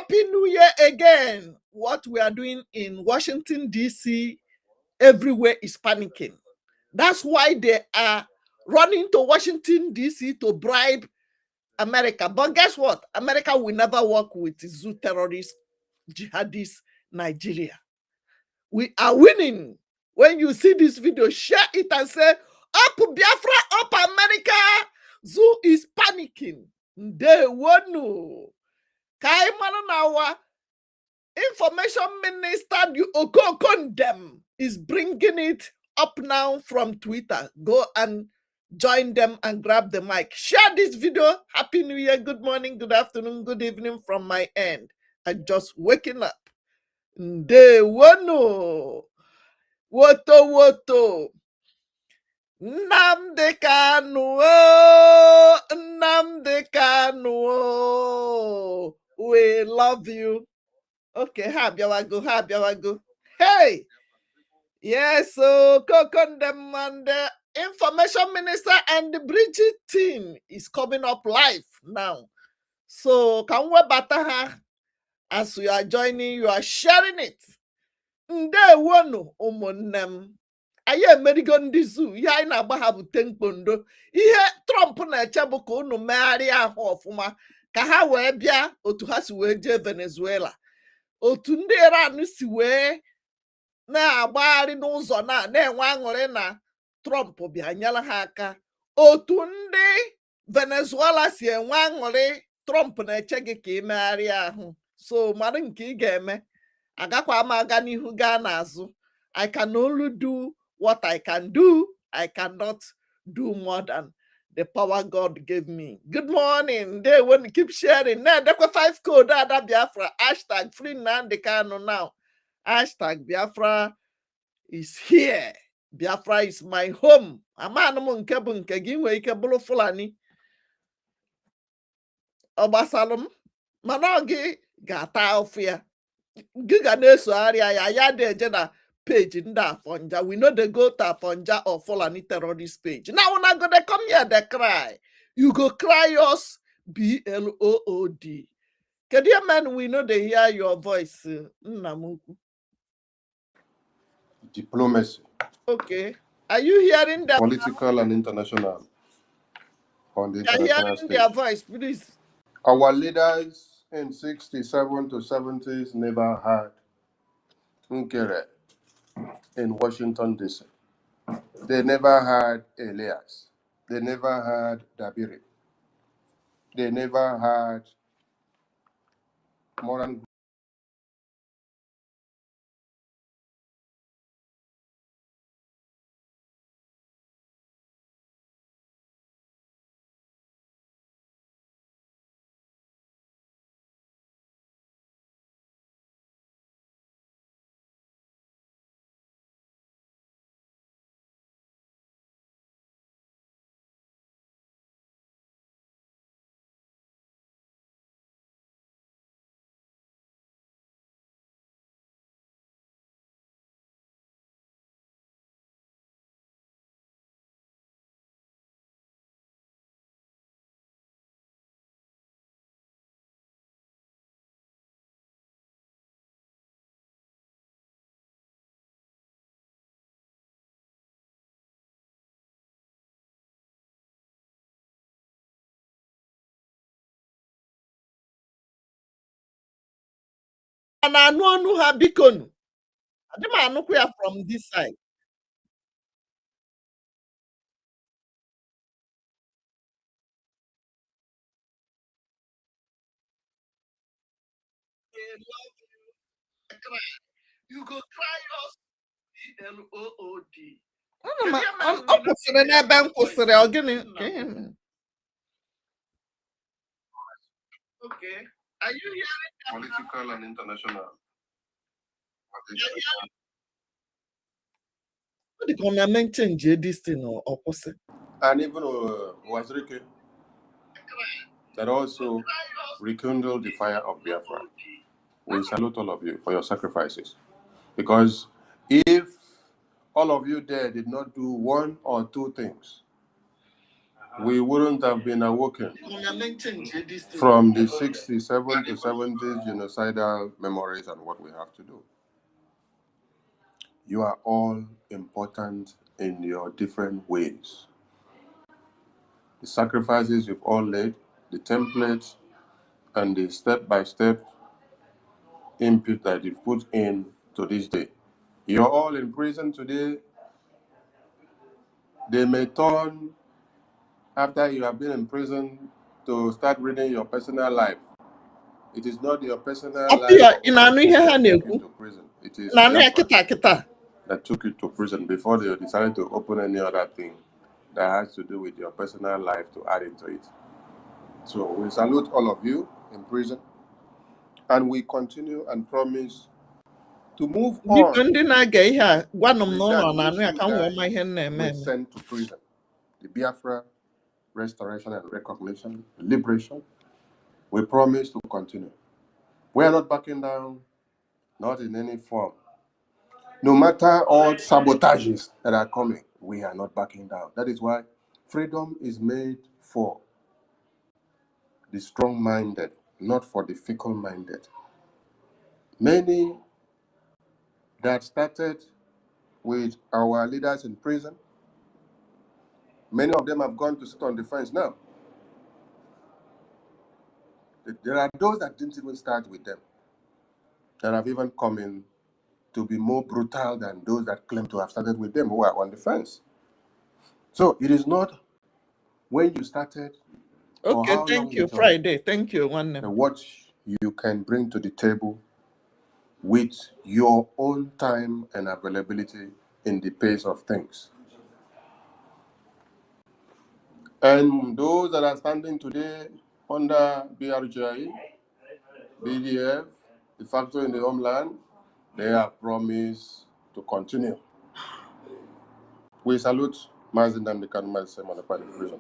Happy New Year again. What we are doing in Washington, D.C., everywhere is panicking. That's why they are running to Washington, D.C. to bribe America. But guess what? America will never work with zoo terrorists, jihadists, Nigeria. We are winning. When you see this video, share it and say, up Biafra, up America. Zoo is panicking. They won't know. Kaimana Information Minister Okokondem is bringing it up now from Twitter. Go and join them and grab the mic. Share this video. Happy New Year. Good morning, good afternoon, good evening from my end. I'm just waking up. Nde wono. Woto. NNAMDI KANU. NNAMDI KANU. We love you. Okay, habiawago. Hey, yes, so Kokondem and the Information Minister and the Bridget team is coming up live now. So can we bataha as we are joining, you are sharing it. Nde wono umonem. Aye Amerigo ndị zoo ihe anyị na-agba ha bụ tenkpondo. Ihe Trump na-eche bụ ka unu megharịa ahụ ọfụma ka ha wee bịa otu ha si wee jee Venezuela. Otu ndị Iran si wee na-agbagharị n'ụzọ na-enwe aṅụrị na Trump bịa nyere ha aka. Otu ndị Venezuela si enwe aṅụrị Trump na-eche gị ka ị megharịa ahụ. So mara nke ị ga-eme. Agakwa m aga n'ihu gaa n'azụ. I can only do what I can do. I cannot do more than the power God gave me. Good morning. They want to keep sharing. Now, that's 5 code that Biafra. Hashtag free NNAMDI KANU now. Hashtag Biafra is here. Biafra is my home. Amana mo nke bụ nke gị nwee ike bụrụ Fulani. Ọgbasalụ m. Mana gị ga-ata ofu ya. Gị ga na-esogharị ya dị eje na page ndị Afonja. We know they go to Afonja or Fulani terrorist page. Now when I go they come here, they cry. You go cry us BLOOD. Kedu man we know they hear your voice. Nnamuku. Diplomacy. Okay. Are you hearing them? Political and international. On the You're hearing stage. their voice, please. Our leaders in 67 to 70s never had Nkere in Washington, D.C. They never had Elias. They never had Dabiri. They never had Moran. And I know ha bikonu. I don't know from this side. They love you. Cry. You go cry us BLOOD. Ọ kwụsịrị n'ebe m kwụsịrị ọ gịnị? Okay. Are you hearing that? Political and international. What the government change this thing or kwụsị? And even Wazirike that also rekindled the fire of Biafra. We salute all of you for your sacrifices. Because if all of you there did not do one or two things, we wouldn't have been awoken from the 67 to 70s genocidal memories and what we have to do. You are all important in your different ways. The sacrifices you've all laid, the templates, and the step-by-step input that you've put in to this day. You're all in prison today. They may turn, after you have been in prison, to start reading your personal life. It is not your personal Up life here of in Anu here that took you Haneku. to prison. It is Nanu Biafra kita. that took you to prison before they decided to open any other thing that has to do with your personal life to add into it. So we salute all of you in prison, and we continue and promise to move Biko on ndị na-aga ihe a gwanụ m with n'ụlọ that na anụ ya which ka you m wee guys ma ihe m na-eme were eme. sent to prison. The Biafra restoration and recognition, liberation. We promise to continue. We are not backing down, not in any form. No matter all sabotages that are coming, we are not backing down. That is why freedom is made for the strong-minded, not for the fickle-minded. Many that started with our leaders in prison, many of them have gone to sit on the fence now. There are those that didn't even start with them, that have even come in to be more brutal than those that claim to have started with them who are on the fence. So it is not when you started or Okay, how long thank you you, joined, Friday. Thank you, nwanne m. and what you can bring to the table with your own time and availability in the pace of things. And those that are standing today under BRGI, BDF, de facto in the homeland, they have promised to continue. We salute Mazi NNAMDI KANU Mazi prison.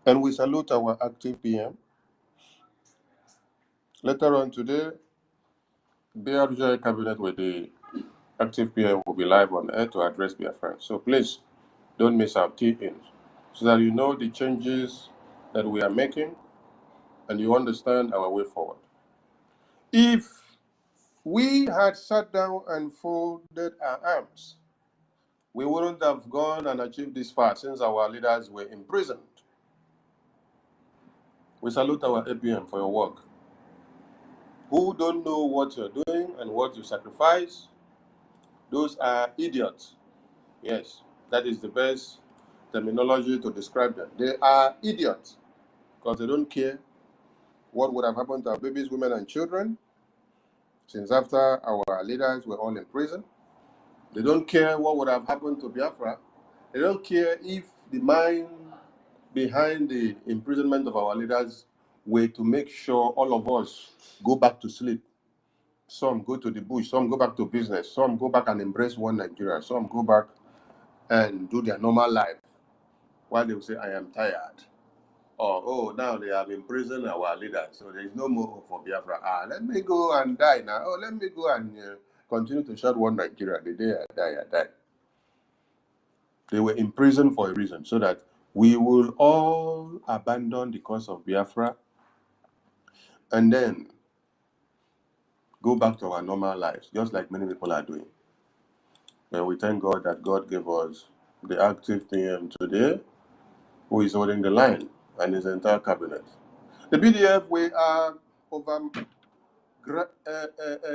And we salute our active PM. Later on today, BRGI cabinet with the active PM will be live on air to address their friends. So please don't miss our key-ins so that you know the changes that we are making and you understand our way forward. If we had sat down and folded our arms, we wouldn't have gone and achieved this far since our leaders were imprisoned. We salute our APM for your work. Who don't know what you're doing and what you sacrifice, those are idiots. Yes, that is the best terminology to describe them. They are idiots because they don't care what would have happened to our babies, women, and children since after our leaders were all in prison. They don't care what would have happened to Biafra. They don't care if the mind behind the imprisonment of our leaders were to make sure all of us go back to sleep. Some go to the bush, some go back to business, some go back and embrace one Nigeria, some go back and do their normal life while they will say, I am tired. Or, oh, now they have imprisoned our leaders, so there is no more hope for Biafra. Let me go and die now. Oh, let me go and continue to shout one Nigeria. The day I die, I die. They were imprisoned for a reason, so that we will all abandon the cause of Biafra and then go back to our normal lives, just like many people are doing. And we thank God that God gave us the active PM today, who is holding the line, and his entire cabinet. The BDF, we are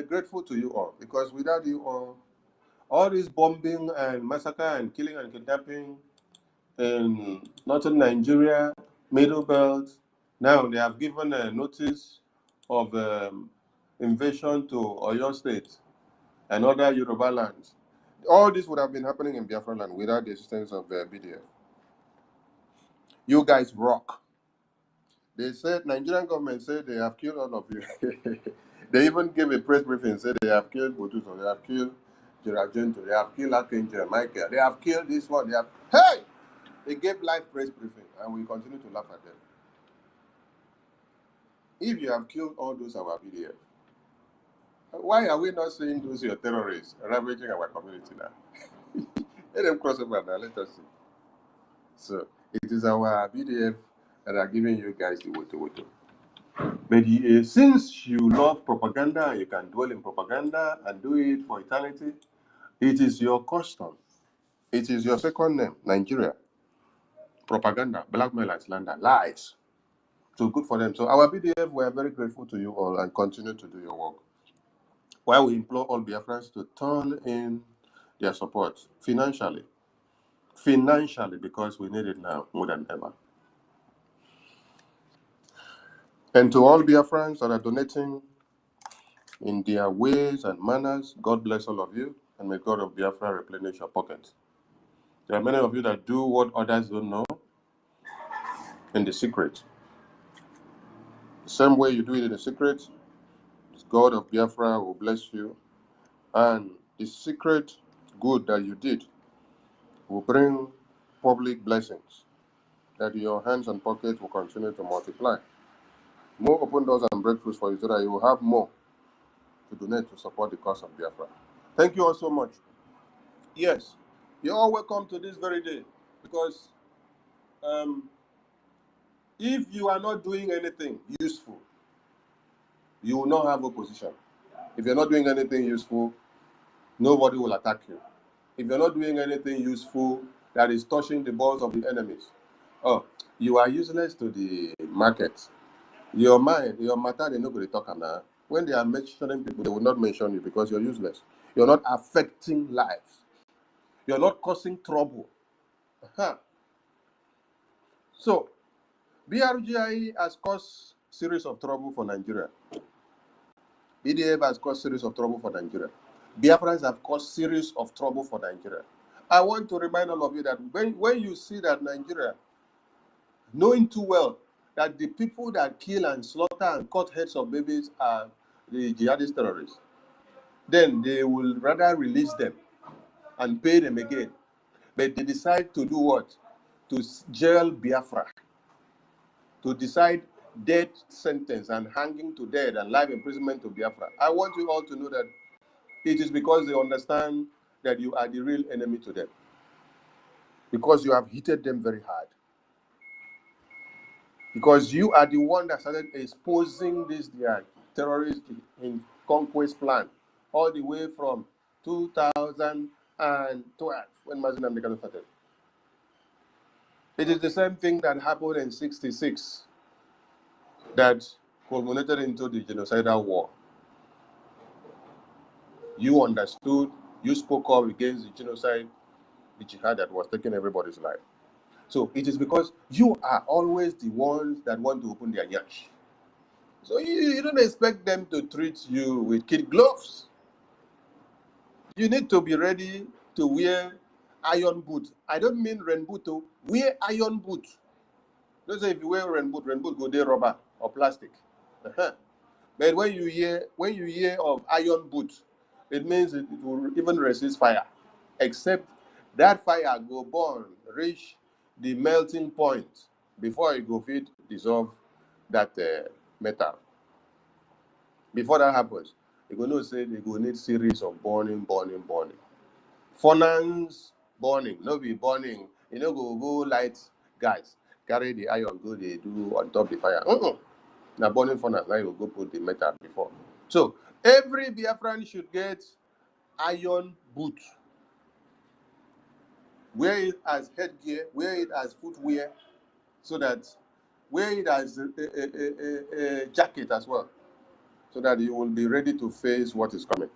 grateful to you all, because without you all this bombing and massacre and killing and kidnapping in northern Nigeria, Middle Belt, now they have given a notice of invasion to Oyo State and other Yoruba lands. All this would have been happening in Biafra land without the assistance of the BDF. You guys rock. They said, Nigerian government said they have killed all of you. They even gave a press briefing and said they have killed Botuto, they have killed Jiragento, they have killed Archangel Michael, they have killed this one, they have... Hey! They gave live press briefing and we continue to laugh at them. If you have killed all those our BDF, why are we not seeing those your terrorists ravaging our community now? Let them cross over now, let us see. So, It is our BDF that are giving you guys the woto. But since you love propaganda, you can dwell in propaganda and do it for eternity. It is your custom. It is your second name, Nigeria. Propaganda, blackmail and slander, lies. So good for them. So our BDF, we are very grateful to you all and continue to do your work. While we implore all Biafrans to turn in their support financially, because we need it now more than ever. And to all Biafrans that are donating in their ways and manners, God bless all of you, and may God of Biafra replenish your pockets. There are many of you that do what others don't know in the secret. The same way you do it in the secret, God of Biafra will bless you, and the secret good that you did will bring public blessings that your hands and pockets will continue to multiply. More open doors and breakthroughs for you so that you will have more to donate to support the cause of Biafra. Thank you all so much. Yes, you're all welcome to this very day, because if you are not doing anything useful, you will not have opposition. If you're not doing anything useful, nobody will attack you. If you're not doing anything useful that is touching the balls of the enemies, oh, you are useless to the market. Your mind, your matter, they're not going to talk about. When they are mentioning people, they will not mention you because you're useless. You're not affecting lives. You're not causing trouble. Uh-huh. So, BRGI has caused series of trouble for Nigeria. BDF has caused series of trouble for Nigeria. Biafrans have caused series of trouble for Nigeria. I want to remind all of you that when you see that Nigeria, knowing too well that the people that kill and slaughter and cut heads of babies are the jihadist terrorists, then they will rather release them and pay them again. But they decide to do what? To jail Biafra, to decide death sentence and hanging to death and life imprisonment to Biafra. I want you all to know that it is because they understand that you are the real enemy to them, because you have heated them very hard, because you are the one that started exposing this their terrorist in conquest plan all the way from 2012 when NNAMDI KANU started. It is the same thing that happened in 1966 that culminated into the genocidal war. You understood, you spoke up against the genocide, the jihad that was taking everybody's life. So it is because you are always the ones that want to open their yash. So you don't expect them to treat you with kid gloves. You need to be ready to wear iron boots. I don't mean rain boot, wear iron boots. Don't say if you wear rain boot go there rubber or plastic. Uh-huh. But when you hear of iron boots, it means it will even resist fire, except that fire go burn, reach the melting point before it go fit dissolve that metal. Before that happens, you go know say they go need series of burning. Furnace burning, no be burning. You know go light guys, carry the iron go they do on top the fire. Now burning furnace, now you go put the metal before. So every Biafran should get iron boot. Wear it as headgear, wear it as footwear, so that wear it as a jacket as well, so that you will be ready to face what is coming.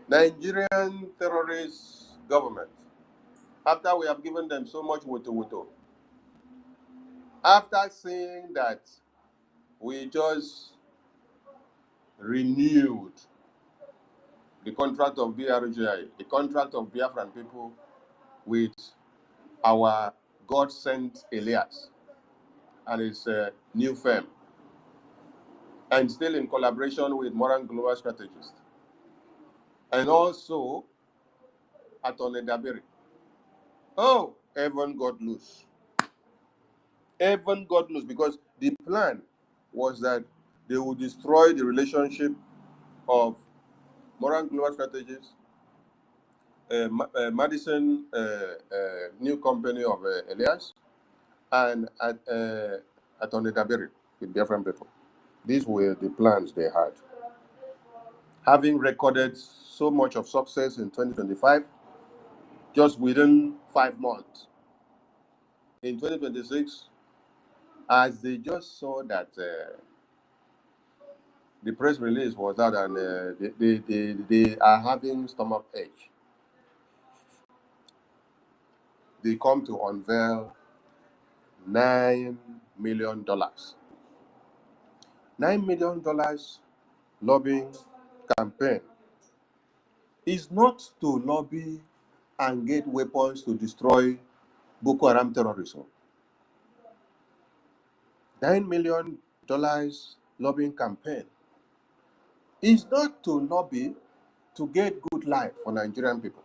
Nigerian terrorist government, after we have given them so much woto, after seeing that we just renewed the contract of BRGI, the contract of Biafran people with our God-sent Elias and his new firm, and still in collaboration with Moran Global Strategist, and also Atone Dabiri. Oh, heaven got loose. Heaven got loose, because the plan was that they would destroy the relationship of Moran Global Strategists Madison new company of Elias, and Attorney Dabiri with different people. These were the plans they had. Having recorded so much of success in 2025, just within 5 months, in 2026, as they just saw that the press release was out and they are having stomach ache, they come to unveil $9 million. $9 million lobbying campaign is not to lobby and get weapons to destroy Boko Haram terrorism. $9 million lobbying campaign is not to lobby to get good life for Nigerian people.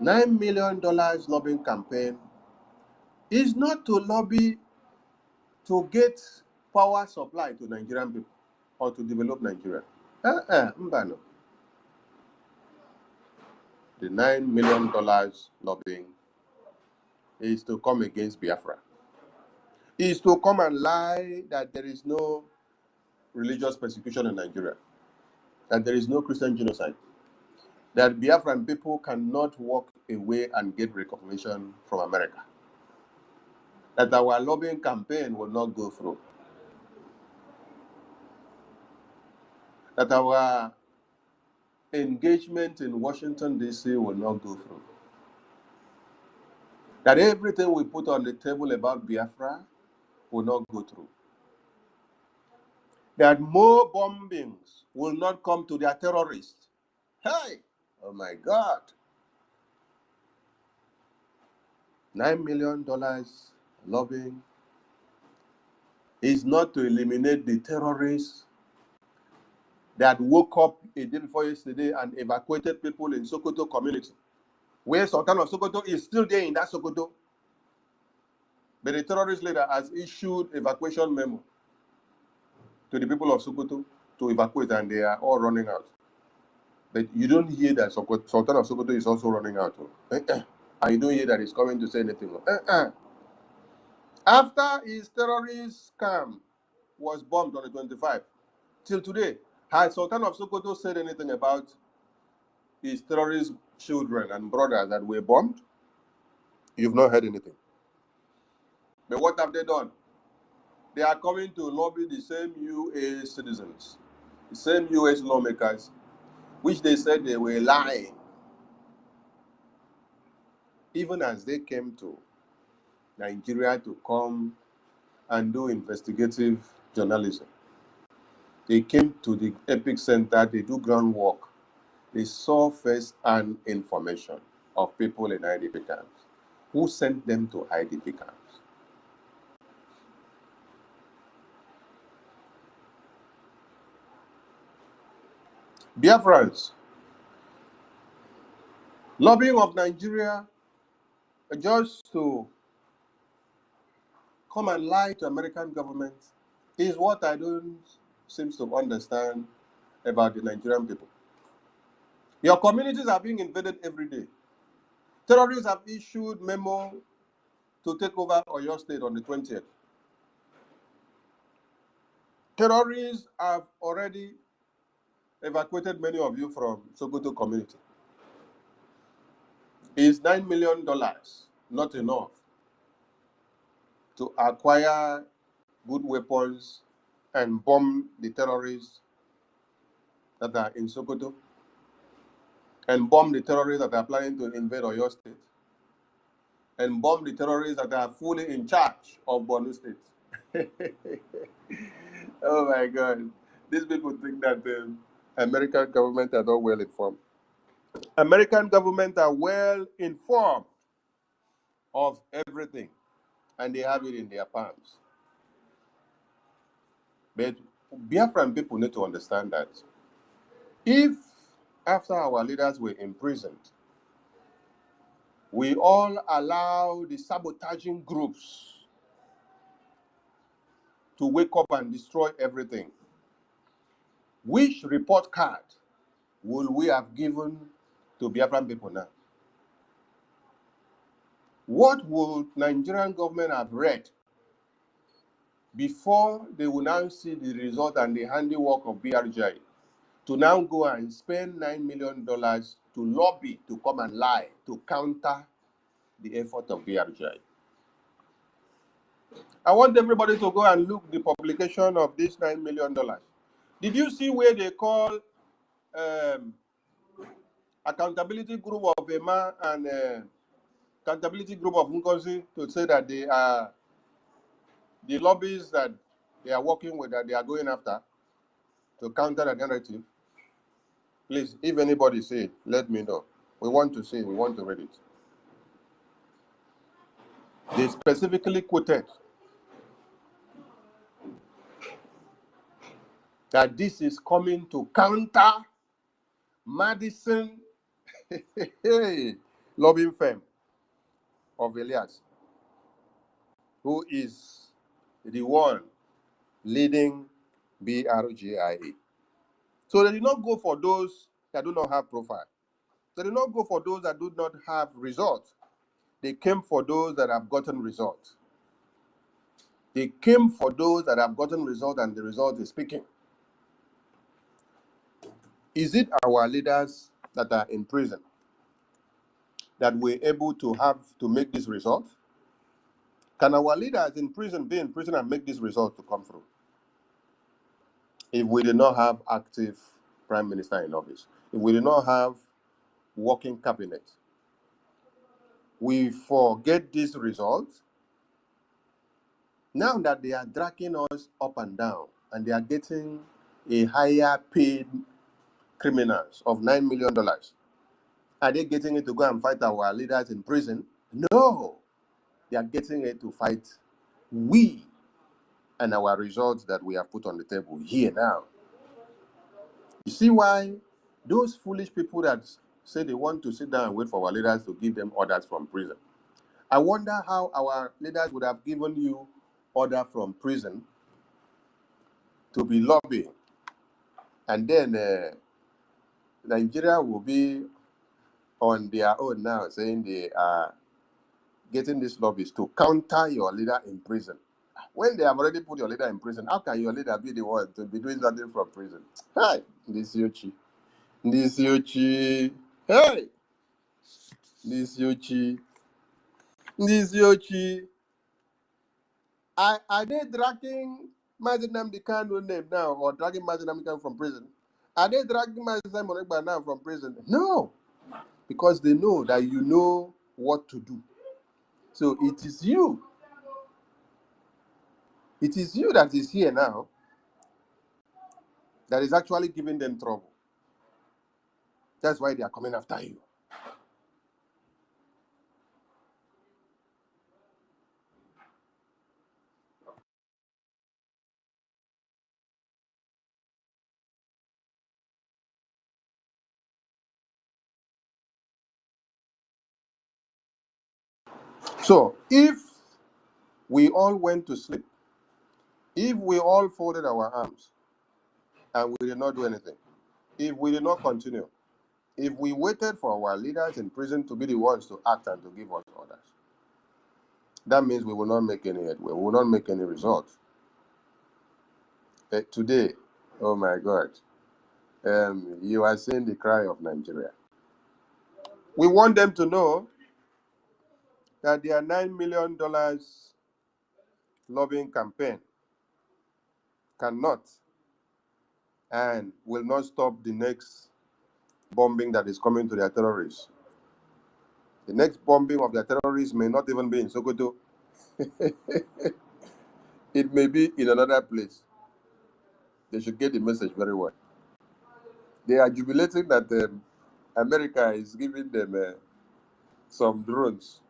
$9 million lobbying campaign is not to lobby to get power supply to Nigerian people or to develop Nigeria. Mbano. The $9 million lobbying is to come against Biafra. Is to come and lie that there is no religious persecution in Nigeria, that there is no Christian genocide, that Biafran people cannot walk away and get recognition from America, that our lobbying campaign will not go through, that our engagement in Washington, D.C. will not go through, that everything we put on the table about Biafra will not go through, that more bombings will not come to their terrorists. Hey, oh my God. $9 million lobbying is not to eliminate the terrorists that woke up a day before yesterday and evacuated people in Sokoto community, where Sultan of Sokoto is still there in that Sokoto. But the terrorist leader has issued evacuation memo to the people of Sokoto to evacuate, and they are all running out. But you don't hear that Sultan of Sokoto is also running out. And you don't hear that he's coming to say anything. After his terrorist camp was bombed on the 25th, till today, has Sultan of Sokoto said anything about his terrorist children and brothers that were bombed? You've not heard anything. But what have they done? They are coming to lobby the same U.S. citizens, the same U.S. lawmakers, which they said they were lying. Even as they came to Nigeria to come and do investigative journalism, they came to the Epic Center, they do groundwork. They saw first-hand information of people in IDP camps. Who sent them to IDP camps? Biafrans, lobbying of Nigeria just to come and lie to American government is what I don't seem to understand about the Nigerian people. Your communities are being invaded every day. Terrorists have issued memo to take over Oyo State on the 20th. Terrorists have already evacuated many of you from Sokoto community. Is $9 million not enough to acquire good weapons and bomb the terrorists that are in Sokoto, and bomb the terrorists that are planning to invade Oyo State, and bomb the terrorists that are fully in charge of Borno State? Oh my God. These people think that the American government are not well informed. American government are well informed of everything, and they have it in their palms. But Biafran people need to understand that if, after our leaders were imprisoned, we all allow the sabotaging groups to wake up and destroy everything, which report card will we have given to Biafran people now? What will Nigerian government have read before they will now see the result and the handiwork of BRGI to now go and spend $9 million to lobby, to come and lie, to counter the effort of BRGI? I want everybody to go and look the publication of this $9 million. Did you see where they call accountability group of Emma and accountability group of Ngozi to say that they are the lobbies that they are working with, that they are going after to counter the narrative? Please, if anybody say it, let me know. We want to see it, we want to read it. They specifically quoted that this is coming to counter Madison lobbying firm of Elias, who is the one leading BRGIA. So they did not go for those that do not have profile. They did not go for those that do not have results. They came for those that have gotten results. They came for those that have gotten results, and the result is speaking. Is it our leaders that are in prison that were able to make this result? Can our leaders in prison be in prison and make this result to come through? If we did not have active prime minister in office, if we did not have working cabinet, we forget this result. Now that they are dragging us up and down, and they are getting a higher paid criminals of $9 million, are they getting it to go and fight our leaders in prison? No. They are getting it to fight we and our results that we have put on the table here now. You see why those foolish people that say they want to sit down and wait for our leaders to give them orders from prison, I wonder how our leaders would have given you order from prison to be lobbying, and then Nigeria will be on their own now, saying they are getting these lobbies to counter your leader in prison. When they have already put your leader in prison, how can your leader be the one to be doing something from prison? Hey, this Yochi. Hey, this Yochi. Are they dragging NNAMDI Kanu name now, or dragging NNAMDI Kanu from prison? Are they dragging Simon Ekpa now from prison? No, because they know that you know what to do. So it is you. It is you that is here now that is actually giving them trouble. That's why they are coming after you. So if we all went to sleep, if we all folded our arms and we did not do anything, if we did not continue, if we waited for our leaders in prison to be the ones to act and to give us orders, that means we will not make any headway, we will not make any results. Today, oh my God, you are seeing the cry of Nigeria. We want them to know that their $9 million lobbying campaign cannot and will not stop the next bombing that is coming to their terrorists. The next bombing of their terrorists may not even be in Sokoto. It may be in another place. They should get the message very well. They are jubilating that America is giving them some drones,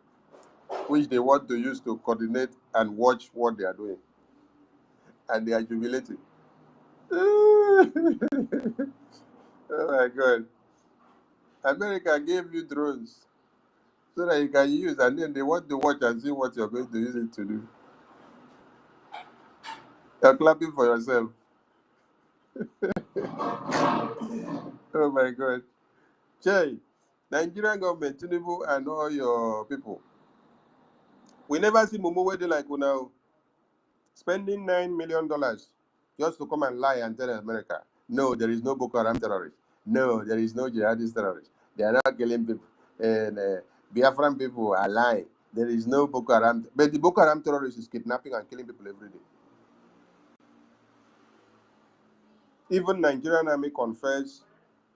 which they want to use to coordinate and watch what they are doing. And they are jubilating. Oh my God. America gave you drones so that you can use, and then they want to watch and see what you're going to use it to do. You're clapping for yourself. Oh my God. Jay, Nigerian government, Tinubu, and all your people. We never see Mumu where they like now spending $9 million just to come and lie and tell America, no, there is no Boko Haram terrorist. No, there is no jihadist terrorist. They are not killing people. And Biafran people are lying. There is no Boko Haram. But the Boko Haram terrorist is kidnapping and killing people every day. Even Nigerian army confess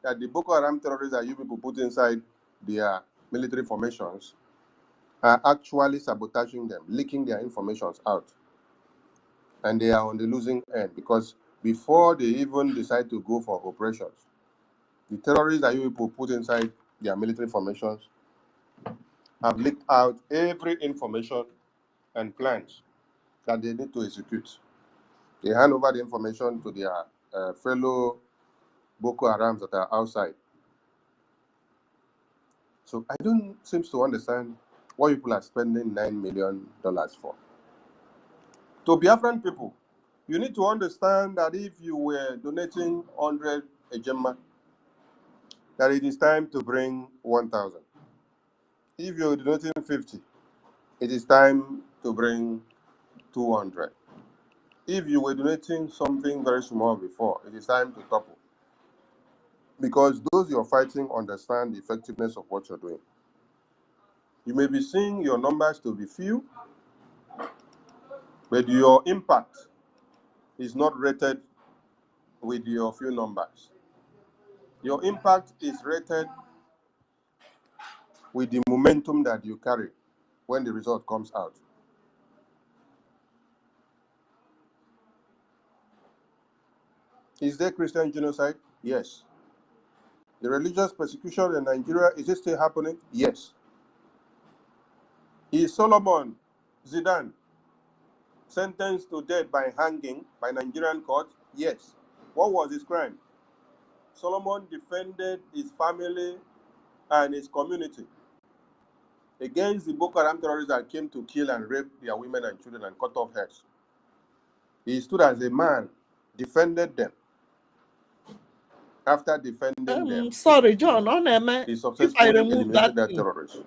that the Boko Haram terrorists that you people put inside their military formations are actually sabotaging them, leaking their informations out. And they are on the losing end because before they even decide to go for operations, the terrorists that you people put inside their military formations have leaked out every information and plans that they need to execute. They hand over the information to their fellow Boko Harams that are outside. So I don't seem to understand what people are spending $9 million for. To Biafran people, you need to understand that if you were donating 100 ejema, that it is time to bring 1,000. If you're donating 50, it is time to bring 200. If you were donating something very small before, it is time to topple. Because those you're fighting understand the effectiveness of what you're doing. You may be seeing your numbers to be few, but your impact is not rated with your few numbers. Your impact is rated with the momentum that you carry when the result comes out. Is there Christian genocide? Yes. The religious persecution in Nigeria, is it still happening? Yes. Is Solomon Zidane sentenced to death by hanging by Nigerian court? Yes. What was his crime? Solomon defended his family and his community against the Boko Haram terrorists that came to kill and rape their women and children and cut off heads. He stood as a man, defended them. After defending them, Sorry, John, he if I successfully remove eliminated that that thing, terrorist.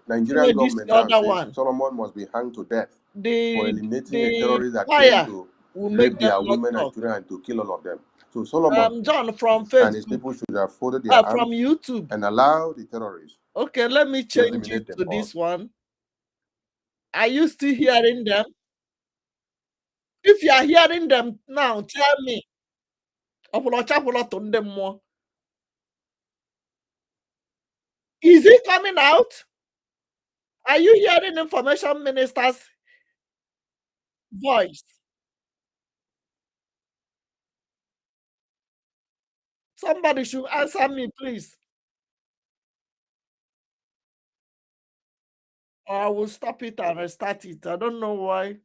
Nigerian this government now other says one, Solomon must be hanged to death for eliminating a the terrorist that came fire to will make rape them their not women and talk. children and to kill all of them. So Solomon John from and his Facebook, people should have folded their from arms YouTube. and allow the terrorists Okay, let me to change it eliminate them to all. this one. Are you still hearing them? If you are hearing them now, tell me. Is it coming out? Are you hearing information minister's voice? Somebody should answer me, please. Or I will stop it and restart it. I don't know why.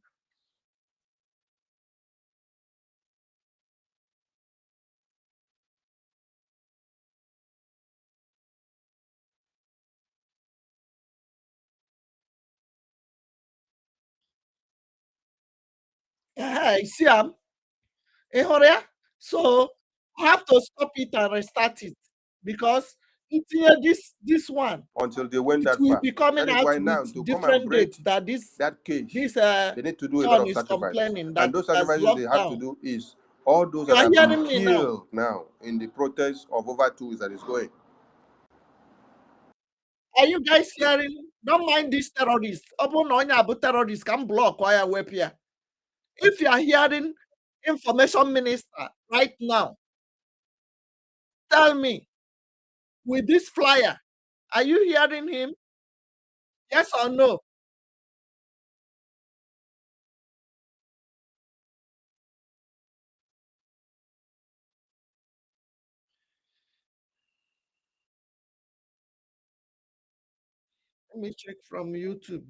I see am. So I have to stop it and restart it because this one, Until they went it that will far. be coming That is out why now with to come and different break dates that this that cage, this they need to do a lot John of is sacrifices. complaining that And those it has sacrifices they locked have to down. do is all those You that are have been hearing me now. killed now in the protest of over 2 weeks that is going. Are you guys hearing? Don't mind these terrorists. Open on your terrorists can block why I web here. If you are hearing information minister right now, tell me with this flyer, are you hearing him? Yes or no? Let me check from YouTube.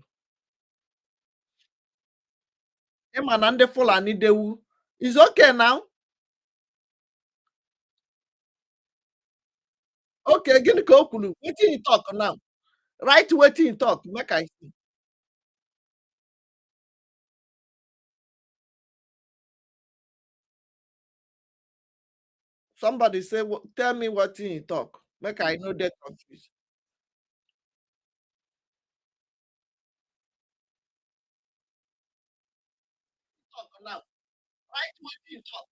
Emanande Fulani Dewu. Is okay now? Okay, gini ka o kwuru. Wetin he talk now? Right wetin he talk. Make I see. Somebody say, tell me what he talk. Make I know they confused. Talk now. Write what he talk.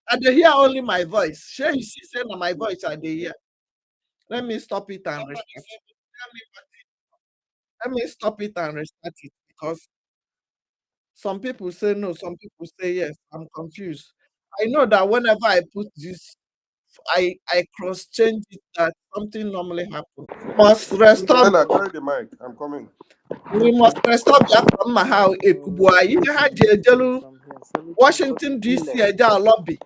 I dey hear only my voice. Sure, you see, say na my voice I dey hear. Let me stop it and restart it. Let me stop it and restart it because some people say no, some people say yes. I'm confused. I know that whenever I put this, I cross change it that something normally happens. Must restore. Stella, carry the mic. I'm coming. We must restore Biafra mma ha ekubua ihe ha ji ejelu Washington DC eje lobby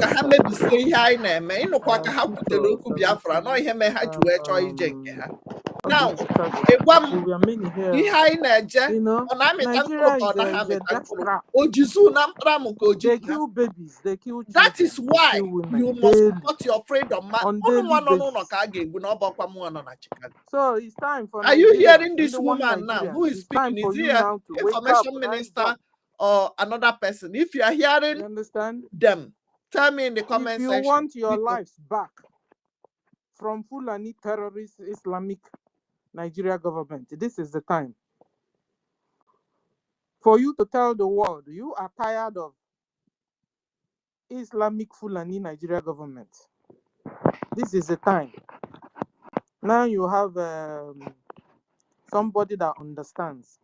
ka ha mebisie ihe anyị na-eme ịnụkwa ka ha kwutere okwu Biafra nọ ihe mee ha ji wee chọọ ije nke ha. Now, ịgwa m ihe anyị na-eje ọ na-amịta mkpụrụ ka ọ naghị amịta mkpụrụ ojizu na mkpụrụ amụ ka oji ha. That is why you must support your freedom ma ụnụ nwa nọ n'ụlọ ka a ga-egbu na ọ bụkwa mụnwa nọ na Chicago. So it's time for. Are you hearing this woman now who is speaking? Is he an information minister or another person? If you are hearing them, tell me in the comment section. If you want your lives back from Fulani terrorist Islamic Nigeria government, this is the time for you to tell the world you are tired of Islamic Fulani Nigeria government. This is the time. Now you have somebody that understands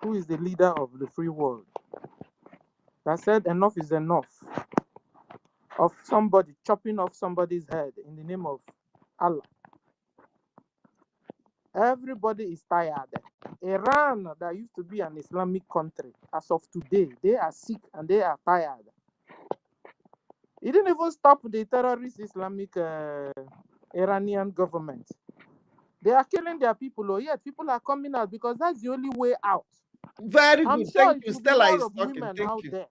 who is the leader of the free world that said enough is enough of somebody chopping off somebody's head in the name of Allah. Everybody is tired. Iran, that used to be an Islamic country, as of today, they are sick and they are tired. It didn't even stop the terrorist Islamic Iranian government. They are killing their people, or yet people are coming out because that's the only way out. Very I'm good. sure Thank you. Stella is talking. Women Thank out you. there.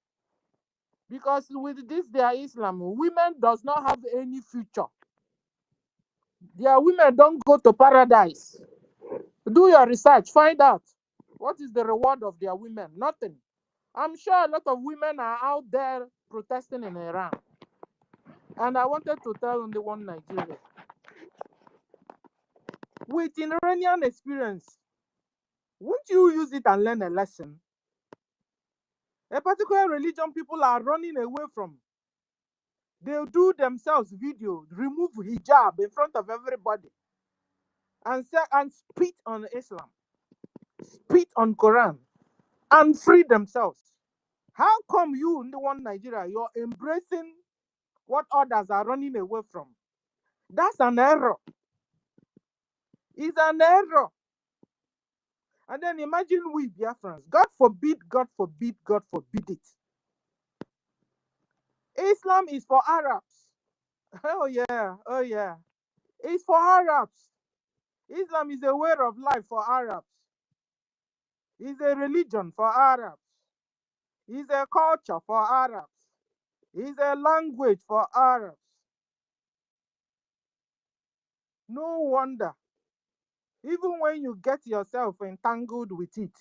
Because with this, their Islam, women does not have any future. Their women don't go to paradise. Do your research, find out what is the reward of their women. Nothing. I'm sure a lot of women are out there protesting in Iran. And I wanted to tell only one Nigeria. With Iranian experience, won't you use it and learn a lesson? A particular religion people are running away from. They'll do themselves video, remove hijab in front of everybody, and say and spit on Islam, spit on Quran, and free themselves. How come you in the one Nigeria, you're embracing what others are running away from? That's an error. It's an error. And then imagine we Biafrans. God forbid, God forbid, God forbid it. Islam is for Arabs. Oh yeah, oh yeah. It's for Arabs. Islam is a way of life for Arabs. It's a religion for Arabs. It's a culture for Arabs. It's a language for Arabs. No wonder. Even when you get yourself entangled with it,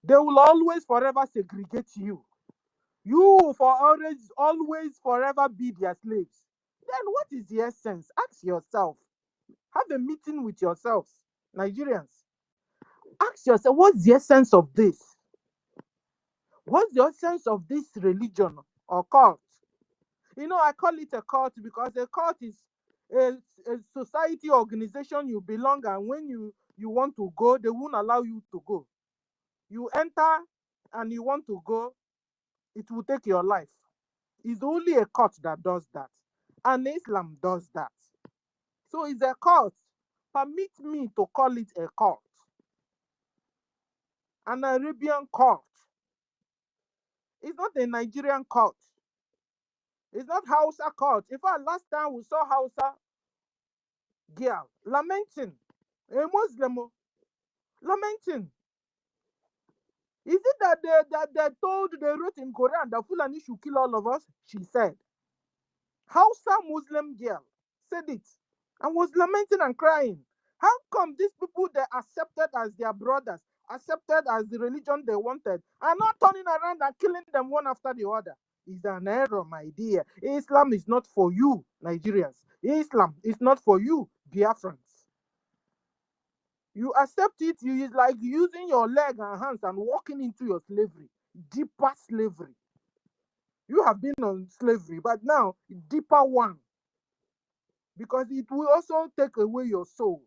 they will always forever segregate you. You for always forever be their slaves. Then what is the essence? Ask yourself. Have a meeting with yourselves, Nigerians. Ask yourself, what's the essence of this? What's the essence of this religion or cult? You know, I call it a cult because a cult is a society organization you belong, and when you want to go, they won't allow you to go. You enter and you want to go, it will take your life. It's only a cult that does that. And Islam does that. So it's a cult. Permit me to call it a cult. An Arabian cult. It's not a Nigerian cult. It's not Hausa cult. In fact, last time we saw Hausa girl lamenting, a Muslim lamenting. Is it that they wrote in Quran that Fulani should kill all of us? She said. Hausa Muslim girl said it and was lamenting and crying. How come these people they accepted as their brothers accepted as the religion they wanted, and not turning around and killing them one after the other. Is an error, my dear. Islam is not for you, Nigerians. Islam is not for you, Biafrans. You accept it, it's like using your leg and hands and walking into your slavery, deeper slavery. You have been on slavery, but now deeper one, because it will also take away your soul.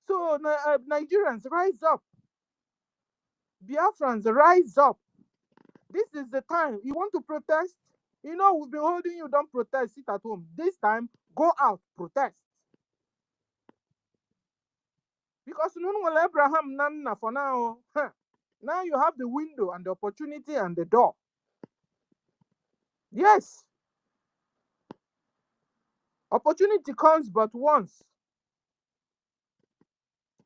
So Nigerians, rise up. Biafrans, rise up. This is the time. You want to protest? You know, we've been holding you, don't protest, sit at home. This time, go out, protest. Because Abraham Nana for now. Now you have the window and the opportunity and the door. Yes. Opportunity comes but once.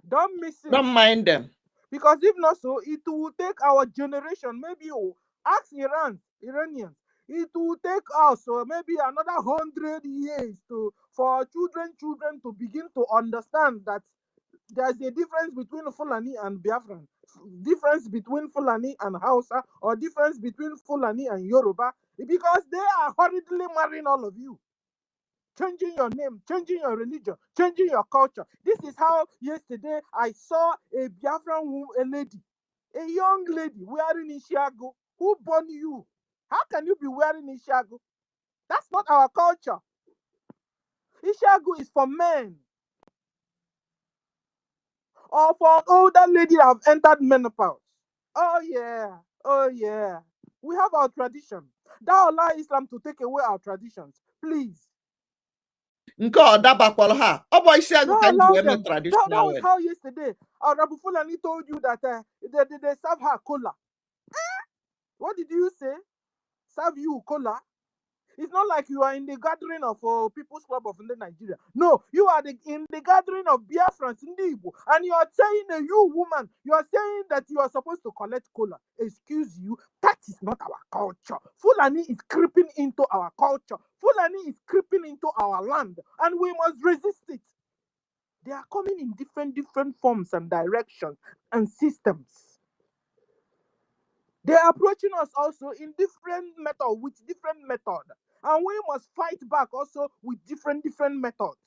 Don't miss it. Don't mind them. Because if not so, it will take our generation, maybe you ask Iranians, it will take us maybe another 100 years for our children to begin to understand that there's a difference between Fulani and Biafran, difference between Fulani and Hausa, or difference between Fulani and Yoruba, because they are hurriedly marrying all of you, changing your name, changing your religion, changing your culture. This is how yesterday I saw a Biafran lady, a young lady wearing Ishiago. Who born you? How can you be wearing Ishiago? That's not our culture. Ishiago is for men, or for older lady that have entered menopause. Oh yeah. We have our tradition. Don't allow Islam to take away our traditions, please. Nke ọ dabakwara ha. Ọ bụ isi agụ ka Don't m ji allow wee mee them. That traditional was wedding. how yesterday Rabu Fulani told you that they serve her cola. What did you say? Serve you cola? It's not like you are in the gathering of People's Club of Nigeria. No, you are in the gathering of Biafrans in the Igbo, and you are saying, you woman, you are saying that you are supposed to collect cola. Excuse you, that is not our culture. Fulani is creeping into our culture. Fulani is creeping into our land, and we must resist it. They are coming in different forms and directions and systems. They are approaching us also in with different method. And we must fight back also with different methods.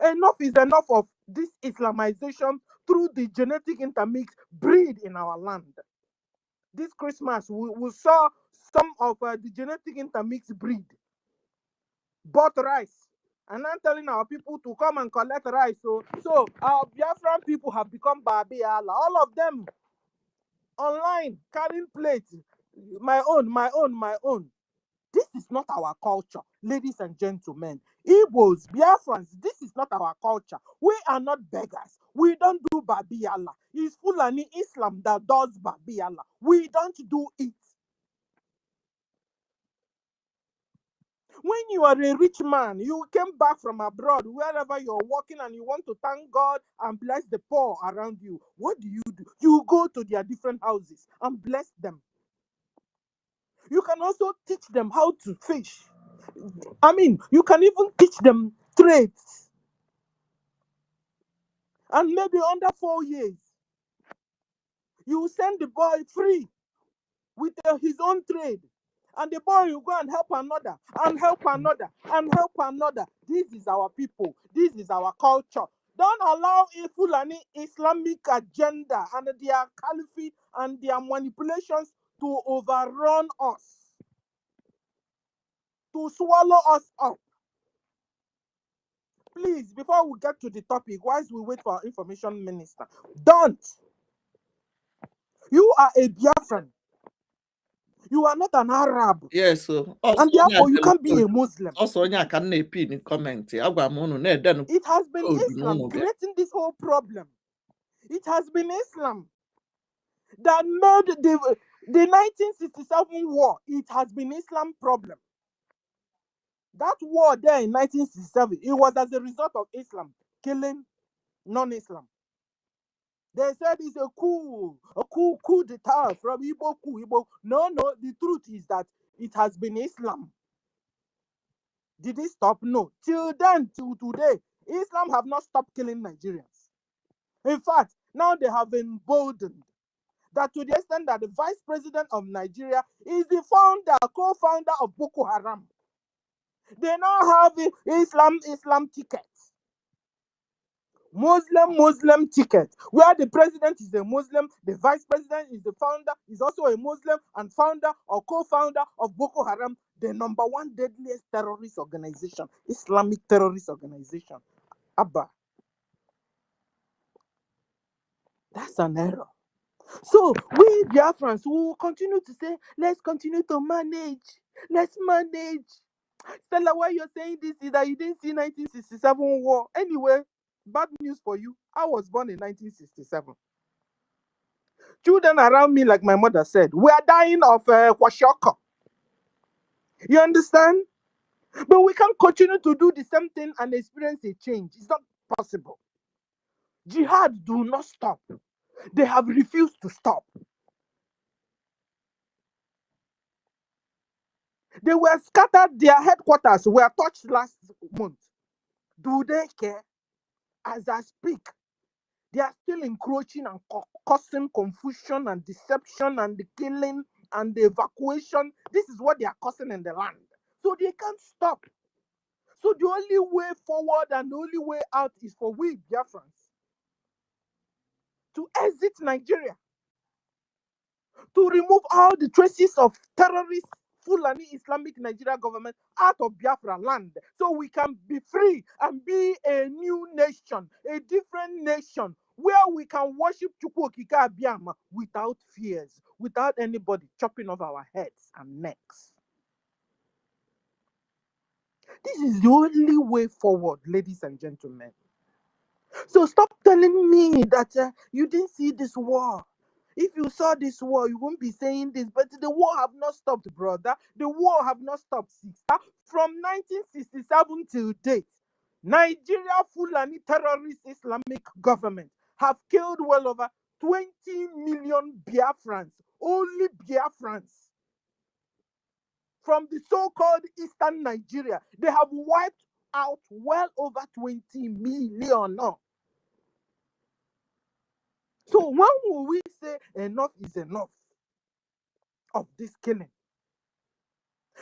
Enough is enough of this Islamization through the genetic intermix breed in our land. This Christmas, we saw some of the genetic intermix breed bought rice. And I'm telling our people to come and collect rice. So our Biafran people have become Babiala. All of them online carrying plates. My own. This is not our culture, ladies and gentlemen. Igbos, Biafrans, this is not our culture. We are not beggars. We don't do Babiyala. It's Fulani Islam that does Babiyala. We don't do it. When you are a rich man, you came back from abroad, wherever you're working, and you want to thank God and bless the poor around you, what do? You go to their different houses and bless them. You can also teach them how to fish. I mean, you can even teach them trades. And maybe under 4 years, you send the boy free with his own trade. And the boy will go and help another, and help another, and help another. This is our people. This is our culture. Don't allow a Fulani Islamic agenda and their caliphate and their manipulations to overrun us, to swallow us up. Please, before we get to the topic, whilst we wait for our information minister, don't. You are a Biafran. You are not an Arab. Yes, so and therefore you can't be a Muslim. Also, onye aka na-epi in comment. Agwa m unu na-edenu. It has been Islam creating this whole problem. It has been Islam that made the 1967 war. It has been Islam problem. That war there in 1967, it was as a result of Islam killing non-Islam. They said it's a coup d'etat from Igbo coup. No, the truth is that it has been Islam. Did it stop? No. Till then, till today, Islam have not stopped killing Nigerians. In fact, now they have emboldened that to the extent that the vice president of Nigeria is the co-founder of Boko Haram. They now have Islam ticket. Muslim ticket, where the president is a Muslim, the vice president is the founder, is also a Muslim and founder or co-founder of Boko Haram, the number one deadliest terrorist organization, Islamic terrorist organization. Abba. That's an error. So we Biafrans will continue to say, let's continue to manage. Let's manage. Stella, why you're saying this is that you didn't see 1967 war. Anyway, bad news for you. I was born in 1967. Children around me, like my mother said, we are dying of kwashiorkor. You understand? But we can't continue to do the same thing and experience a change. It's not possible. Jihad do not stop. They have refused to stop. They were scattered, their headquarters were touched last month. Do they care? As I speak, they are still encroaching and causing confusion and deception and the killing and the evacuation. This is what they are causing in the land. So they can't stop. So the only way forward and the only way out is for we Biafrans to exit Nigeria, to remove all the traces of terrorist Fulani Islamic Nigeria government out of Biafra land, so we can be free and be a new nation, a different nation, where we can worship Chukwu Okike Abiyama without fears, without anybody chopping off our heads and necks. This is the only way forward, ladies and gentlemen. So stop telling me that you didn't see this war. If you saw this war, you won't be saying this. But the war have not stopped, brother. The war have not stopped, sister. From 1967 till date, Nigeria Fulani terrorist Islamic government have killed well over 20 million Biafrans. Only Biafrans. From the so-called Eastern Nigeria, they have wiped out well over 20 million. So when will we say enough is enough of this killing?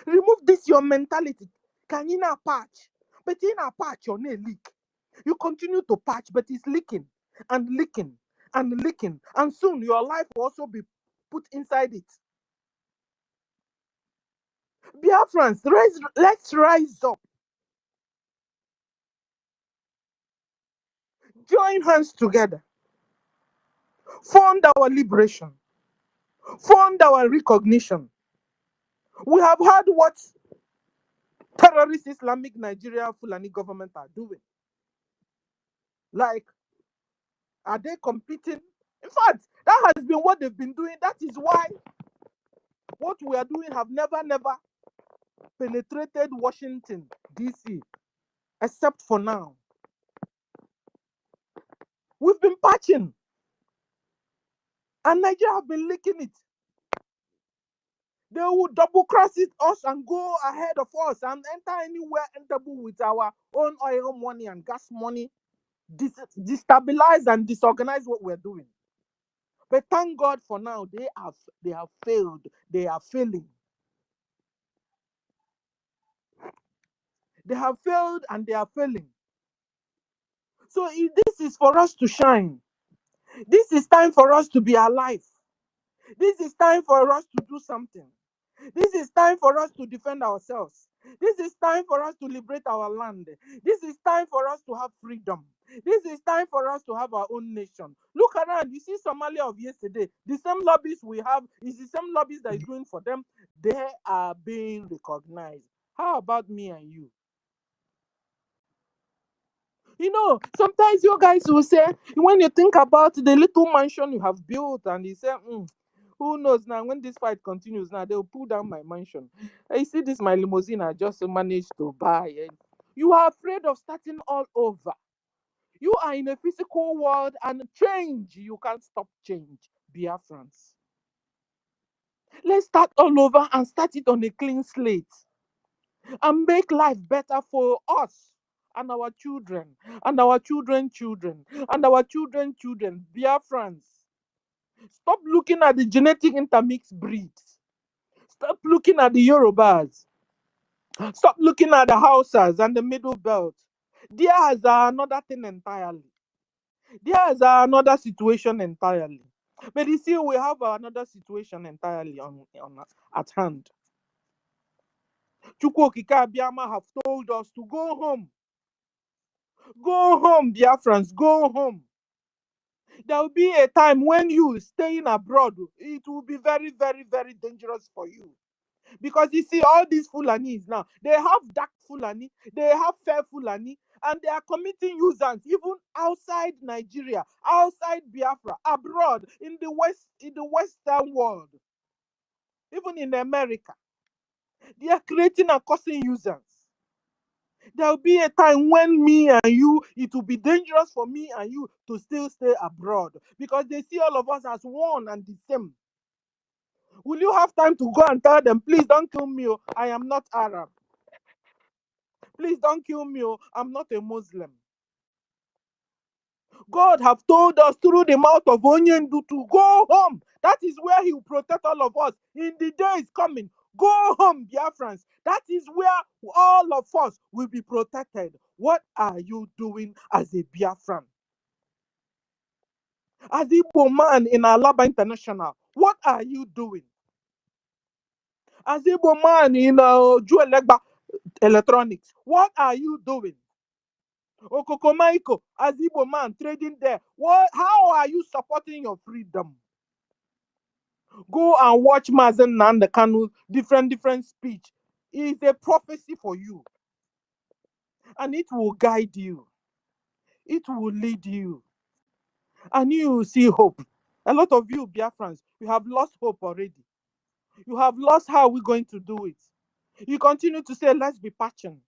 Remove this your mentality. Can you not patch? But in a patch, your nail leak. You continue to patch, but it's leaking and leaking and leaking. And soon your life will also be put inside it. Biafrans, let's rise up. Join hands together. Fund our liberation. Fund our recognition. We have heard what terrorist Islamic Nigeria Fulani government are doing. Like, are they competing? In fact, that has been what they've been doing. That is why what we are doing have never penetrated Washington, D.C., except for now. We've been patching, and Nigeria have been licking it. They will double cross us and go ahead of us and enter anywhere enterable with our own oil money and gas money, destabilize and disorganize what we're doing. But thank God for now, they have failed. They are failing. They have failed and they are failing. So this is for us to shine. This is time for us to be alive. This is time for us to do something. This is time for us to defend ourselves. This is time for us to liberate our land. This is time for us to have freedom. This is time for us to have our own nation. Look around. You see Somalia of yesterday. The same lobbies we have is the same lobbies that is doing for them. They are being recognized. How about me and you? You know, sometimes you guys will say, when you think about the little mansion you have built, and you say, who knows now, when this fight continues now, they'll pull down my mansion. You see this, my limousine I just managed to buy. You are afraid of starting all over. You are in a physical world, and change, you can't stop change. Biafrans. Let's start all over and start it on a clean slate and make life better for us, and our children, and our children's children, and our children's children, Biafrans. Stop looking at the genetic intermixed breeds. Stop looking at the Yorubas. Stop looking at the Hausas and the Middle Belt. There's another thing entirely. There's another situation entirely. But you see, we have another situation entirely on at hand. Chukwokika Abiyama have told us to go home. Go home, Biafrans, go home. There will be a time when you staying abroad, it will be very, very, very dangerous for you. Because you see, all these Fulanis now, they have dark Fulani, they have fair Fulani, and they are committing nuisance even outside Nigeria, outside Biafra, abroad, in the Western world, even in America. They are creating and causing nuisance. There will be a time when me and you, it will be dangerous for me and you to still stay abroad because they see all of us as one and the same. Will you have time to go and tell them, please don't kill me, oh, I am not Arab. Please don't kill me, oh, I'm not a Muslim. God have told us through the mouth of Onyendu to go home. That is where he will protect all of us in the days coming. Go home, Biafrans. That is where all of us will be protected. What are you doing as a Biafran? As Igbo man in Alaba International, what are you doing? As Igbo man in Juelegba Electronics, what are you doing? Okokomaiko, as Igbo man trading there, how are you supporting your freedom? Go and watch Mazen NNAMDI KANU different speech. It is a prophecy for you. And it will guide you. It will lead you. And you will see hope. A lot of you, Biafrans, you have lost hope already. You have lost how we're going to do it. You continue to say, let's be patching.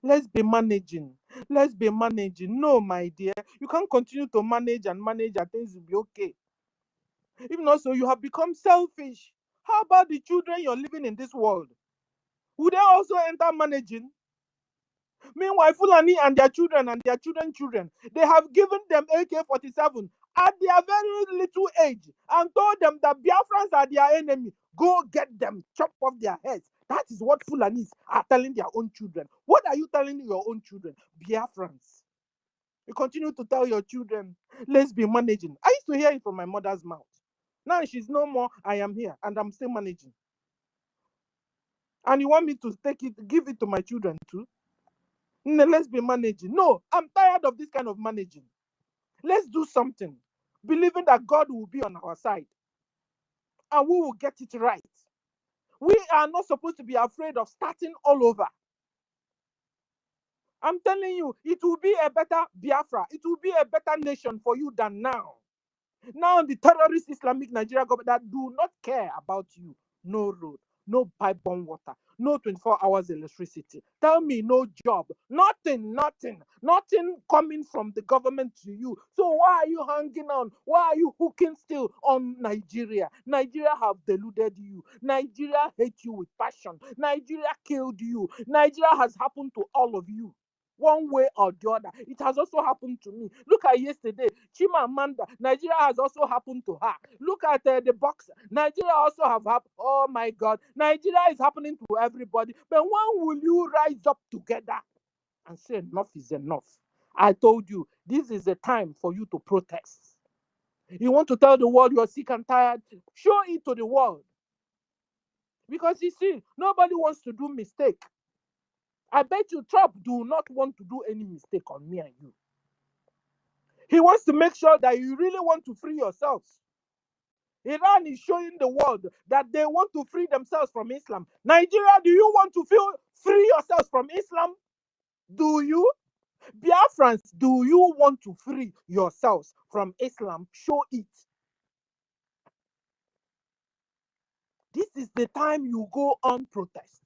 Let's be managing. Let's be managing. No, my dear. You can't continue to manage and things will be okay. If not so, you have become selfish. How about the children you're living in this world? Would they also enter managing? Meanwhile, Fulani and their children and their children's children, they have given them AK-47 at their very little age and told them that Biafrans are their enemy. Go get them, chop off their heads. That is what Fulanis are telling their own children. What are you telling your own children? Biafrans. You continue to tell your children, let's be managing. I used to hear it from my mother's mouth. Now she's no more. I am here and I'm still managing. And you want me to take it, give it to my children too? No, let's be managing. No, I'm tired of this kind of managing. Let's do something, believing that God will be on our side and we will get it right. We are not supposed to be afraid of starting all over. I'm telling you, it will be a better Biafra. It will be a better nation for you than now. Now, the terrorist Islamic Nigeria government that do not care about you. No road, no pipe-borne water, no 24 hours electricity. Tell me, no job, nothing coming from the government to you. So why are you hanging on? Why are you hooking still on Nigeria? Nigeria have deluded you. Nigeria hates you with passion. Nigeria killed you. Nigeria has happened to all of you. One way or the other. It has also happened to me. Look at yesterday, Chimamanda. Nigeria has also happened to her. Look at the boxer. Nigeria also have happened. Oh my God. Nigeria is happening to everybody. But when will you rise up together and say enough is enough? I told you, this is the time for you to protest. You want to tell the world you're sick and tired? Show it to the world. Because you see, nobody wants to do mistake. I bet you Trump do not want to do any mistake on me and you. He wants to make sure that you really want to free yourselves. Iran is showing the world that they want to free themselves from Islam. Nigeria, do you want to free yourselves from Islam? Do you? Biafrans, do you want to free yourselves from Islam? Show it. This is the time you go on protest.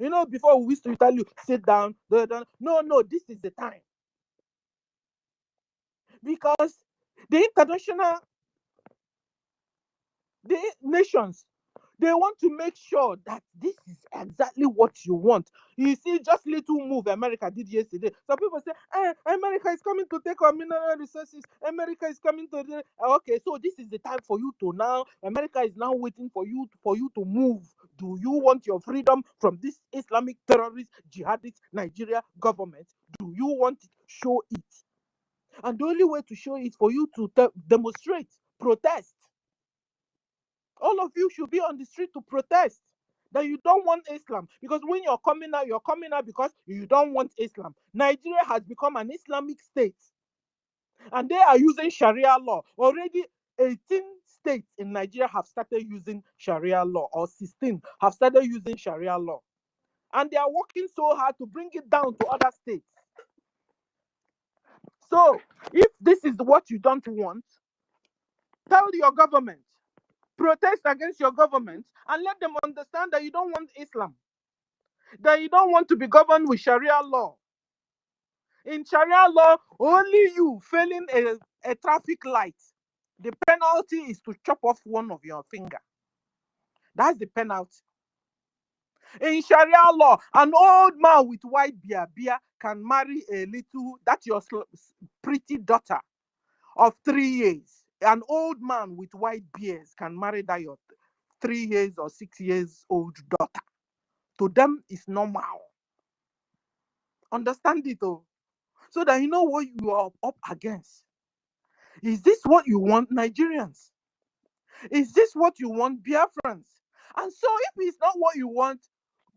You know, before we used to tell you, sit down. No, this is the time. Because the nations, they want to make sure that this is exactly what you want. You see, just little move America did yesterday. Some people say, America is coming to take our mineral resources. America is coming to okay, so this is the time for you to now. America is now waiting for you to move. Do you want your freedom from this Islamic terrorist jihadist Nigeria government? Do you want it? Show it. And the only way to show it for you to demonstrate, protest. All of you should be on the street to protest that you don't want Islam. Because when you're coming out because you don't want Islam. Nigeria has become an Islamic state. And they are using Sharia law. Already 18 states in Nigeria have started using Sharia law, or 16 have started using Sharia law. And they are working so hard to bring it down to other states. So, if this is what you don't want, tell your government. Protest against your government and let them understand that you don't want Islam, that you don't want to be governed with Sharia law. In Sharia law, only you failing a traffic light, the penalty is to chop off one of your finger. That's the penalty. In Sharia law, an old man with white beard can marry a little, that's your pretty daughter of 3 years. An old man with white beards can marry that your 3 years or 6 years old daughter. To them, it's normal. Understand it, though, so that you know what you are up against. Is this what you want, Nigerians? Is this what you want, Biafrans? And so, if it's not what you want,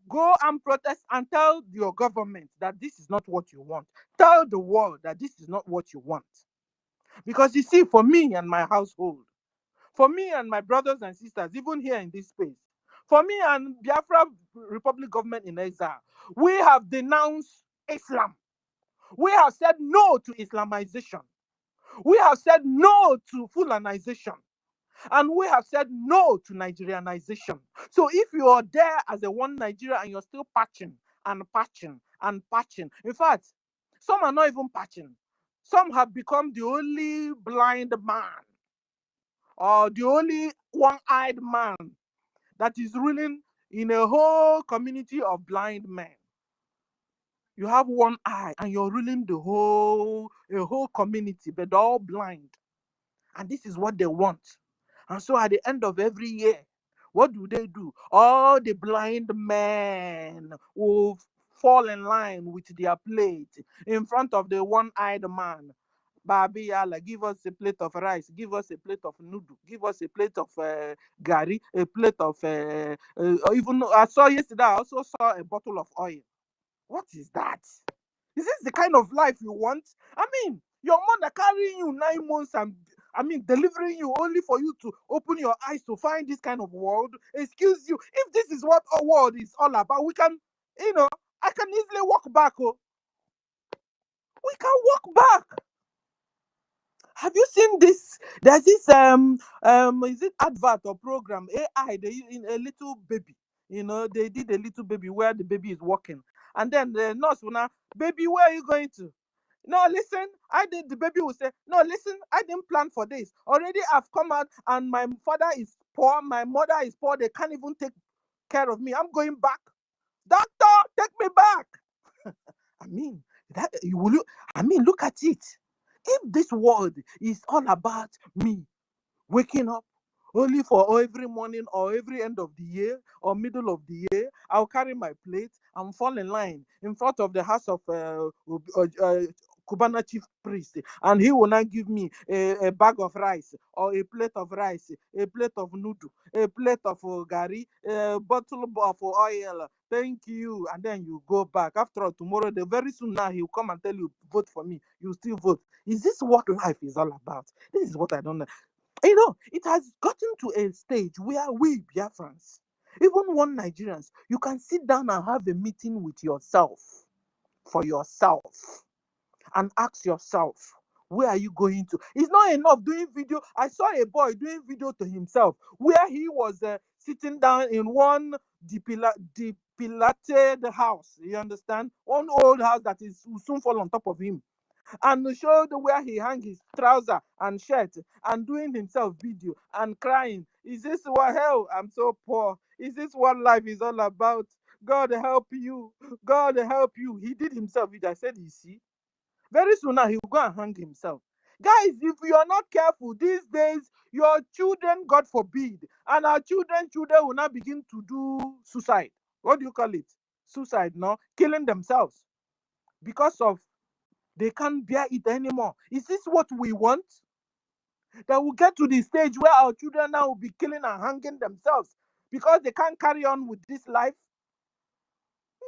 go and protest and tell your government that this is not what you want. Tell the world that this is not what you want. Because you see, for me and my household, for me and my brothers and sisters, even here in this space, for me and Biafra Republic government in exile, we have denounced Islam. We have said no to Islamization. We have said no to Fulanization. And we have said no to Nigerianization. So if you are there as a one Nigeria and you're still patching and patching and patching, in fact, some are not even patching. Some have become the only blind man or the only one-eyed man that is ruling in a whole community of blind men. You have one eye and you're ruling a whole community, but they're all blind. And this is what they want. And so at the end of every year, what do? All the blind men will fall in line with their plate in front of the one-eyed man. Babi Allah, give us a plate of rice, give us a plate of noodle, give us a plate of gari, a plate of even I saw yesterday, I also saw a bottle of oil. What is that? Is this the kind of life you want? I mean, your mother carrying you 9 months and delivering you only for you to open your eyes to find this kind of world. Excuse you. If this is what our world is all about, we can, I can easily walk back. Oh. We can walk back. Have you seen this? There's this is it advert or program AI? They in a little baby. They did a little baby where the baby is walking, and then the nurse will now, baby, where are you going to? No, listen, the baby will say, no, listen, I didn't plan for this. Already I've come out and my father is poor, my mother is poor, they can't even take care of me. I'm going back. Doctor, take me back. I mean, look at it. If this world is all about me waking up only for every morning or every end of the year or middle of the year, I'll carry my plate and fall in line in front of the house of Kubana chief priest, and he will not give me a bag of rice or a plate of rice, a plate of noodle, a plate of gari, a bottle of oil. Thank you, and then you go back. After all, tomorrow, very soon now, he'll come and tell you, vote for me. You still vote. Is this what life is all about? This is what I don't know. It has gotten to a stage where we Biafrans, even one Nigerians, you can sit down and have a meeting with yourself, for yourself, and ask yourself, where are you going to? It's not enough doing video. I saw a boy doing video to himself where he was sitting down in one dilapidated house. You understand? One old house that will soon fall on top of him. And showed where he hung his trouser and shirt and doing himself video and crying. Is this what hell? I'm so poor. Is this what life is all about? God help you. God help you. He did himself. I said, you see. Very soon now, he will go and hang himself. Guys, if you are not careful these days, your children, God forbid, and our children will now begin to do suicide. What do you call it? Suicide, no? Killing themselves because of they can't bear it anymore. Is this what we want? That will get to the stage where our children now will be killing and hanging themselves because they can't carry on with this life?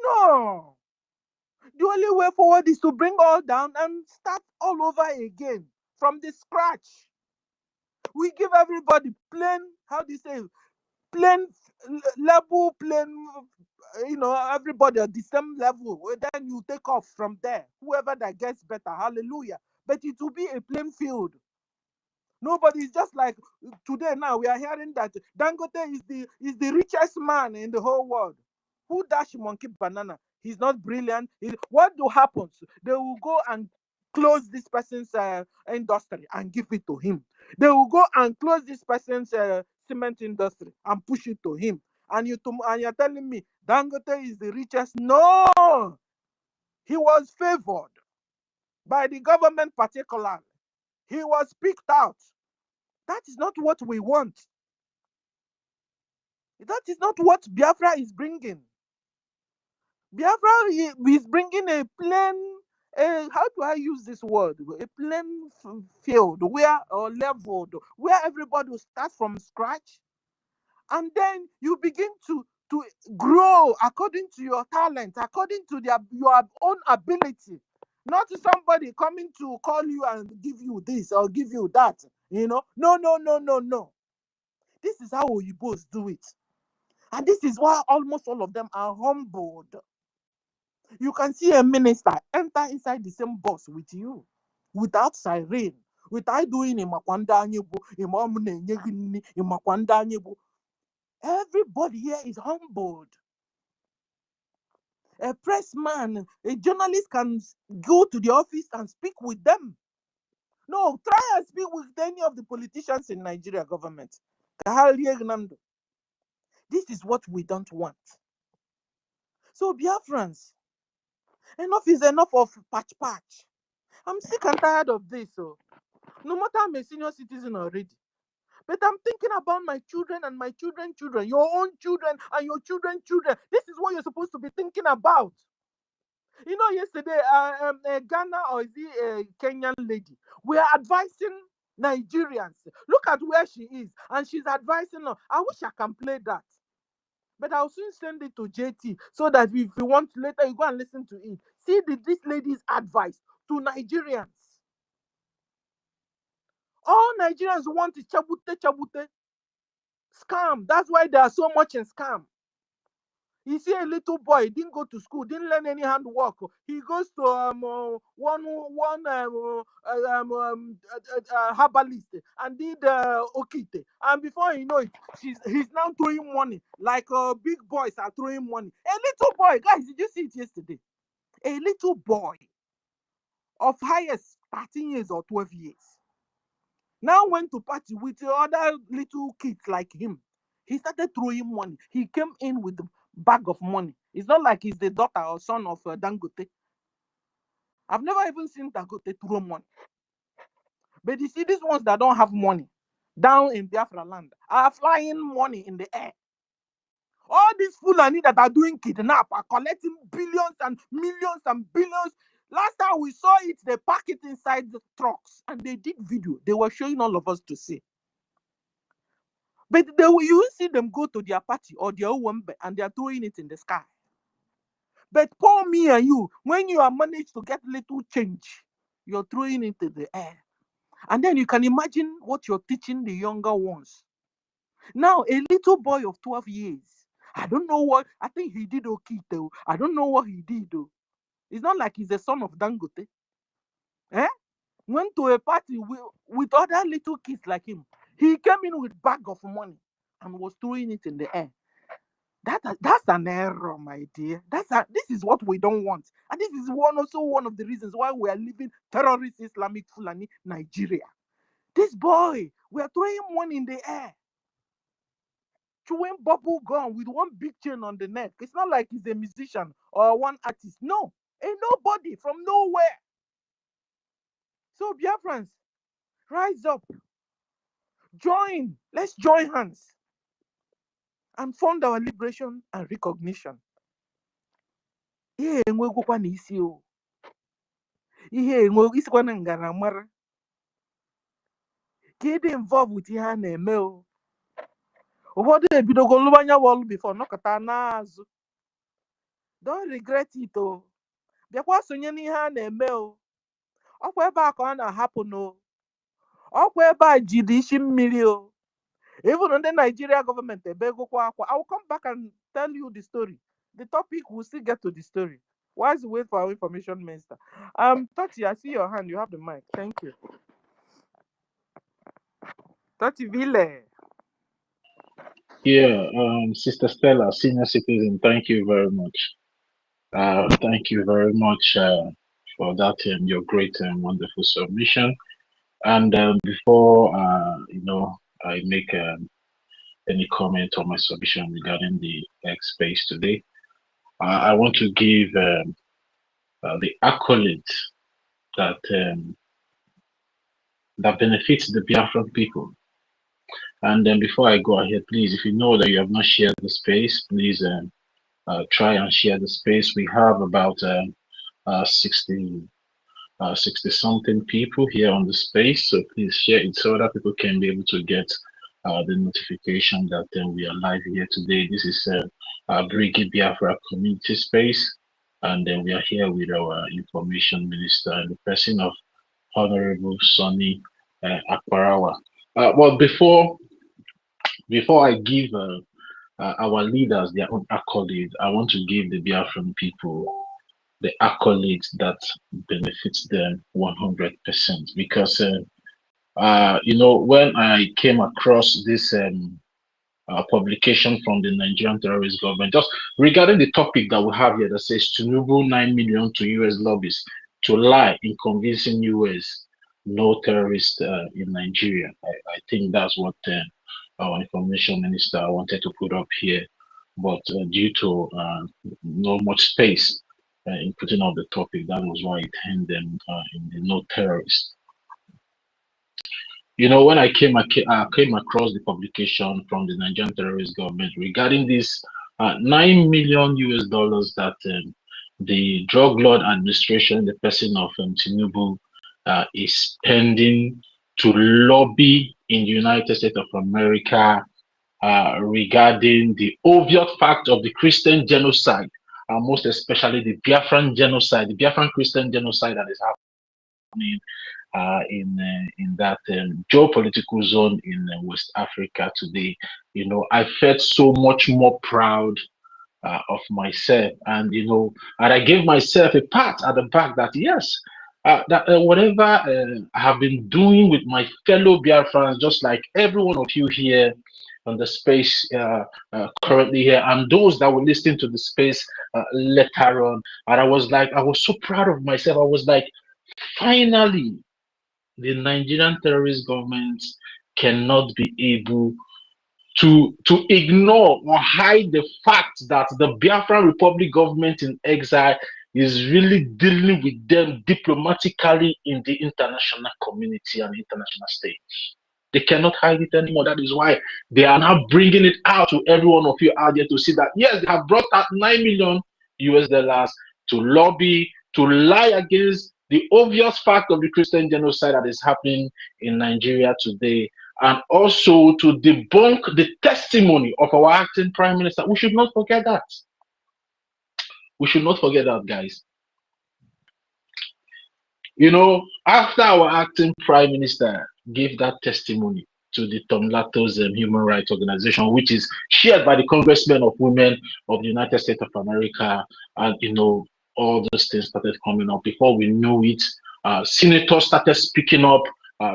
No. The only way forward is to bring all down and start all over again from the scratch. We give everybody plain, how do you say, plain level, plain, everybody at the same level. Then you take off from there. Whoever that gets better, hallelujah. But it will be a plain field. Nobody is just like today. Now we are hearing that Dangote is the richest man in the whole world. Who dash monkey banana? He's not brilliant. What do happens? They will go and close this person's industry and give it to him. They will go and close this person's cement industry and push it to him. And you're telling me Dangote is the richest? No, he was favored by the government particularly. He was picked out. That is not what we want. That is not what Biafra is bringing. Biafra is bringing a plain, how do I use this word? A plain field or leveled, where everybody will start from scratch. And then you begin to grow according to your talent, according to your own ability. Not somebody coming to call you and give you this or give you that. No. This is how Oyibos do it. And this is why almost all of them are humbled. You can see a minister enter inside the same bus with you without siren, without doing imakwanda anyibu, imakwanda anyibu. Everybody here is humbled. A press man, a journalist can go to the office and speak with them. No, try and speak with any of the politicians in Nigeria government. This is what we don't want. So Biafrans, enough is enough of patch. I'm sick and tired of this. So no matter I'm a senior citizen already, but I'm thinking about my children and my children, your own children and your children. This is what you're supposed to be thinking about. Yesterday, Ghana or is it a Kenyan lady, we are advising Nigerians. Look at where she is, and she's advising them. I wish I can play that. But I'll soon send it to JT so that if you want later, you go and listen to it. See this lady's advice to Nigerians. All Nigerians want is chabute. Scam. That's why there are so much in scam. You see a little boy, didn't go to school, didn't learn any handwork. He goes to one herbalist and did okite. And before you know it, he's now throwing money like big boys are throwing money. A little boy, guys, did you see it yesterday? A little boy of highest 13 years or 12 years now went to party with other little kids like him. He started throwing money. He came in with a bag of money. It's not like he's the daughter or son of Dangote. I've never even seen Dangote throw money. But you see, these ones that don't have money down in Biafra land are flying money in the air. All these Fulani that are doing kidnap are collecting billions and millions and billions. Last time we saw it, they pack it inside the trucks and they did video. They were showing all of us to see. But you see them go to their party or their Owambe and they are throwing it in the sky. But poor me and you, when you are managed to get little change, you're throwing it in the air. And then you can imagine what you're teaching the younger ones. Now, a little boy of 12 years, I don't know what, I think he did okay though. I don't know what he did though. It's not like he's the son of Dangote. Went to a party with other little kids like him. He came in with bag of money and was throwing it in the air. That's an error, my dear. This is what we don't want. And this is also one of the reasons why we are living terrorist Islamic Fulani Nigeria. This boy, we are throwing money in the air. chewing bubble gum with one big chain on the neck. It's not like he's a musician or one artist. No, ain't nobody from nowhere. So Biafrans, rise up, join. Let's join hands and fund our liberation and recognition. Ihe enwegwukwa n'isi o. Ihe enwe isikwa na ngaramara. Get involved with ihe a na-eme o. Ụfọdụ ebidogo lụbanya wọlụ before nọkọta n'azụ. Don't regret it o. Bịakwa sonye n'ihe a na-eme o. Ọkwa ebe a ka ọ na-ahapụ no. Ọkwa ebe a jiri isi mmiri o. Even the Nigeria government ebegokwa akwa. I will come back and tell you the story. The topic will still get to the story. Why is wait for our information minister? Tati, I see your hand. You have the mic. Thank you. Tati Ville. Yeah, Sister Stella, senior citizen, thank you very much. Thank you very much for that, your great and wonderful submission. And before, I make any comment on my submission regarding the X space today, I want to give the accolade that that benefits the Biafran people. And then before I go ahead, please, if you know that you have not shared the space, please try and share the space. We have about 60 something people here on the space, so please share it so that people can be able to get the notification that we are live here today. This is Brigade Biafra community space, and then we are here with our information minister and the person of Honorable Sonny Akparawa. Well, before I give our leaders their own accolades, I want to give the Biafran people the accolades that benefits them 100%. Because, when I came across this publication from the Nigerian terrorist government, just regarding the topic that we have here that says Tinubu 9 million to US lobbies to lie in convincing US no terrorist in Nigeria. I think that's what our information minister wanted to put up here, but due to not much space in putting up the topic, that was why it held them in the no terrorist. When I came across the publication from the Nigerian terrorist government regarding this $9 million that the drug lord administration, the person of Tinubu, is spending to lobby in the United States of America regarding the obvious fact of the Christian genocide, and most especially the Biafran genocide, the Biafran Christian genocide that is happening in that geopolitical zone in West Africa today. I felt so much more proud of myself, and and I gave myself a pat at the back that yes, that whatever I have been doing with my fellow Biafrans, just like every one of you here on the space currently here, and those that will listen to the space later on, and I was so proud of myself. I was like, finally, the Nigerian terrorist government cannot be able to ignore or hide the fact that the Biafran Republic government in exile is really dealing with them diplomatically in the international community and international stage. They cannot hide it anymore. That is why they are now bringing it out to every one of you out there to see that, yes, they have brought out $9 million to lobby, to lie against the obvious fact of the Christian genocide that is happening in Nigeria today, and also to debunk the testimony of our acting prime minister. We should not forget that. We should not forget that, guys. After our acting prime minister gave that testimony to the Tom Lato's human rights organization, which is shared by the congressmen of women of the United States of America, and all those things started coming up. Before we knew it, senators started speaking up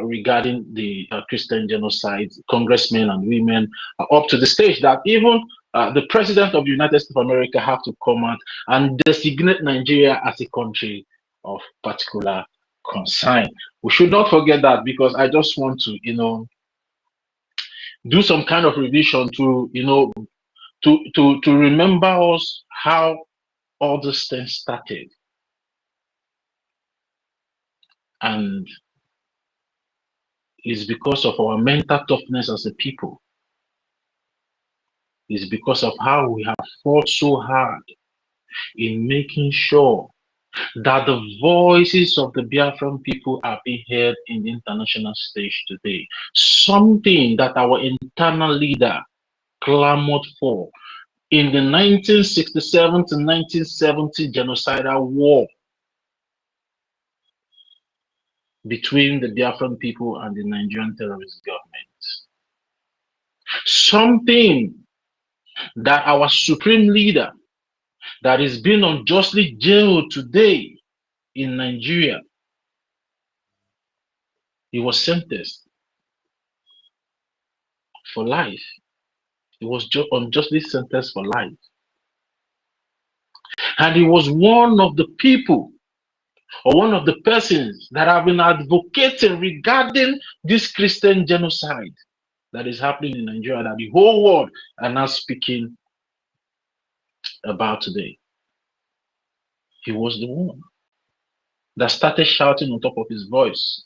regarding the Christian genocide, congressmen and women, up to the stage that even the president of the United States of America have to come out and designate Nigeria as a country of particular concern. We should not forget that, because I just want to, do some kind of revision to, to remember us how all these things started. And it's because of our mental toughness as a people. It's because of how we have fought so hard in making sure that the voices of the Biafran people are being heard in the international stage today. Something that our internal leader clamored for in the 1967 to 1970 genocidal war between the Biafran people and the Nigerian terrorist government. Something that our supreme leader that is being unjustly jailed today in Nigeria, he was sentenced for life. He was unjustly sentenced for life. And he was one of the people or one of the persons that have been advocating regarding this Christian genocide that is happening in Nigeria, that the whole world are now speaking about today. He was the one that started shouting on top of his voice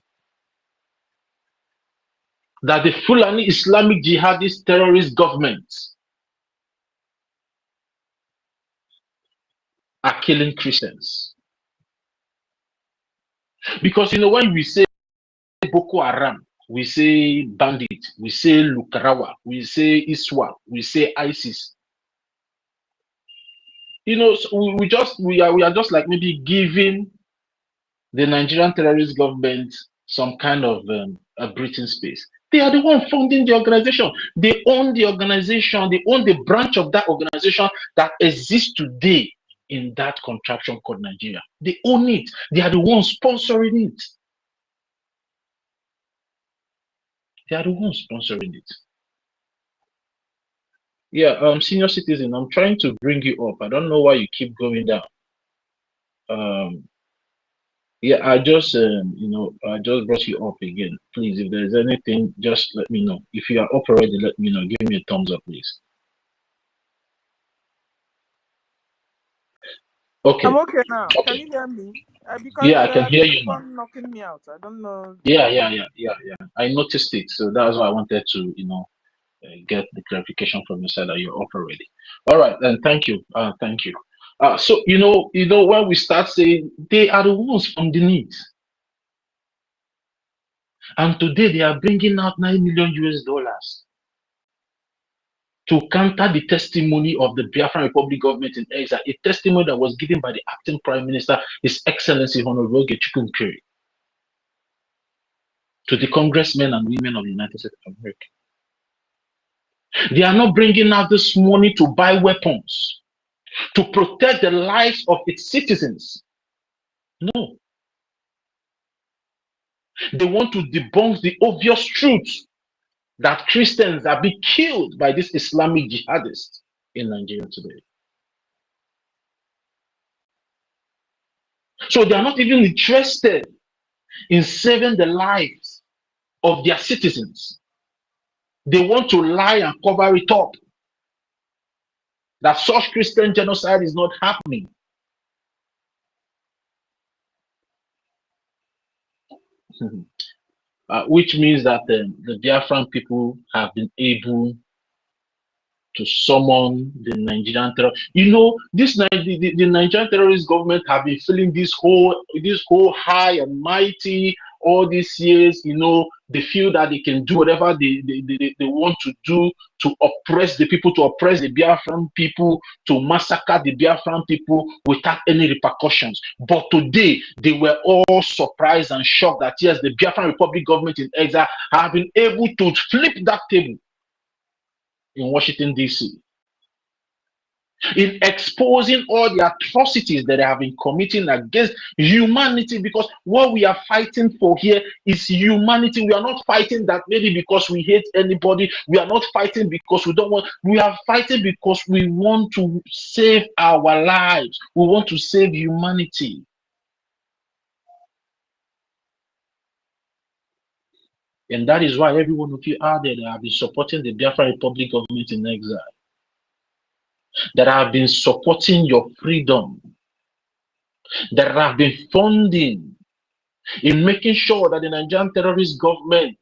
that the Fulani Islamic jihadist terrorist governments are killing Christians. Because when we say Boko Haram, we say bandit, we say Lukarawa, we say Iswa, we say ISIS. So we are just like maybe giving the Nigerian terrorist government some kind of a breathing space. They are the one funding the organization. They own the organization. They own the branch of that organization that exists today in that contraption called Nigeria. They own it. They are the ones sponsoring it. They are the ones sponsoring it. Yeah, senior citizen, I'm trying to bring you up. I don't know why you keep going down. Yeah, I just I just brought you up again. Please, if there's anything, just let me know. If you are up already, let me know. Give me a thumbs up, please. Okay. I'm okay now. Okay. Can you hear me? Because Yeah, I can hear you keep now. on knocking me out. I don't know. Yeah. I noticed it, so that's why I wanted to, get the clarification from your side that you're up already. All right, then. Thank you. Thank you. So when we start saying they are the ones from the need, and today they are bringing out $9 million to counter the testimony of the Biafran Republic government in exile, a testimony that was given by the acting Prime Minister, His Excellency Honorable Ogechukwu Nkeri, to the congressmen and women of the United States of America. They are not bringing out this money to buy weapons, to protect the lives of its citizens. No. They want to debunk the obvious truth that Christians are being killed by these Islamic jihadists in Nigeria today. So they are not even interested in saving the lives of their citizens. They want to lie and cover it up that such Christian genocide is not happening. Which means that the Biafran people have been able to summon the Nigerian terror. The Nigerian terrorist government have been feeling this whole high and mighty all these years. They feel that they can do whatever they want to do to oppress the people, to oppress the Biafran people, to massacre the Biafran people without any repercussions. But today, they were all surprised and shocked that yes, the Biafran Republic government in exile have been able to flip that table in Washington, D.C., in exposing all the atrocities that they have been committing against humanity, because what we are fighting for here is humanity. We are not fighting that maybe because we hate anybody. We are not fighting because we don't want. We are fighting because we want to save our lives. We want to save humanity. And that is why every one of you out there that have been supporting the Biafra Republic government in exile, that have been supporting your freedom, that have been funding in making sure that the Nigerian terrorist government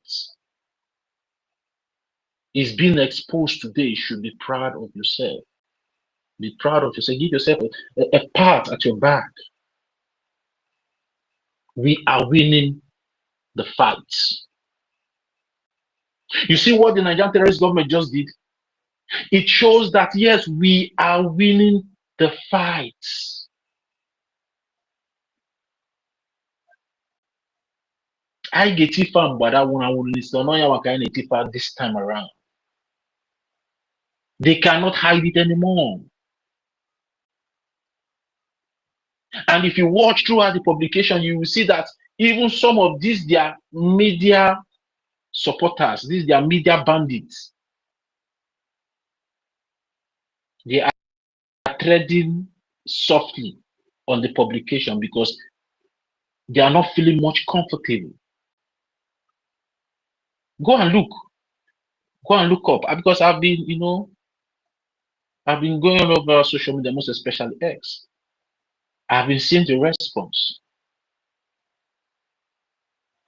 is being exposed today, should be proud of yourself. Be proud of yourself. Give yourself a pat at your back. We are winning the fight. You see what the Nigerian terrorist government just did? It shows that yes, we are winning the fight. I get it from, but I want to listen. This time around. They cannot hide it anymore. And if you watch throughout the publication, you will see that even some of these their media supporters, these their media bandits, they are treading softly on the publication because they are not feeling much comfortable. Go and look up, because I've been, I've been going all over social media, most especially X. I've been seeing the response.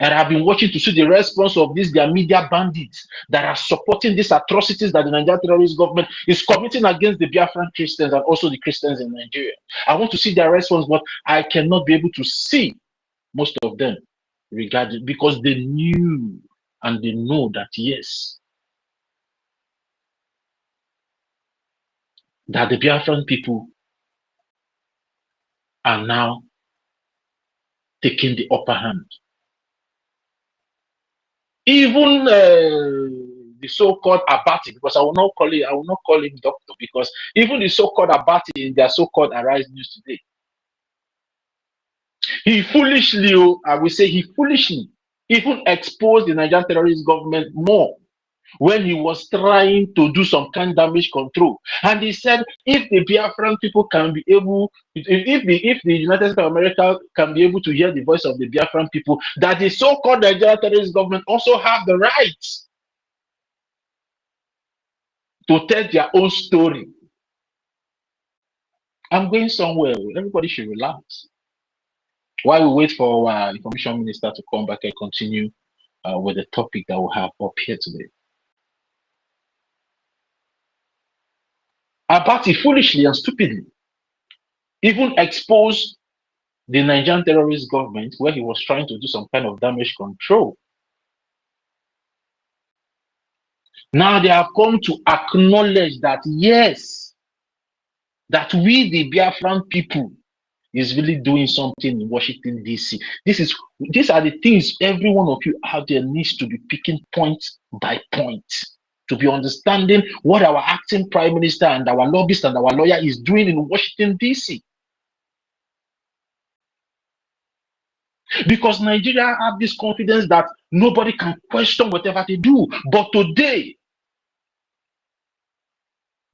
And I've been watching to see the response of these their media bandits that are supporting these atrocities that the Nigerian terrorist government is committing against the Biafran Christians and also the Christians in Nigeria. I want to see their response, but I cannot be able to see most of them regarding, because they knew and they know that yes, that the Biafran people are now taking the upper hand. Even the so-called Abati, because I will not call him doctor, because even the so-called Abati in their so-called Arise News today, he foolishly, I will say he foolishly even exposed the Nigerian terrorist government more when he was trying to do some kind of damage control. And he said, if the Biafran people can be able, if the United States of America can be able to hear the voice of the Biafran people, that the so-called Nigerian terrorist government also have the right to tell their own story. I'm going somewhere. Everybody should relax. While we wait for our information minister to come back and continue with the topic that we have up here today. Abati foolishly and stupidly even exposed the Nigerian terrorist government where he was trying to do some kind of damage control. Now they have come to acknowledge that yes, that we the Biafran people is really doing something in Washington, D.C. These are the things every one of you out there needs to be picking point by point, to be understanding what our acting prime minister and our lobbyist and our lawyer is doing in Washington, D.C. Because Nigeria have this confidence that nobody can question whatever they do. But today,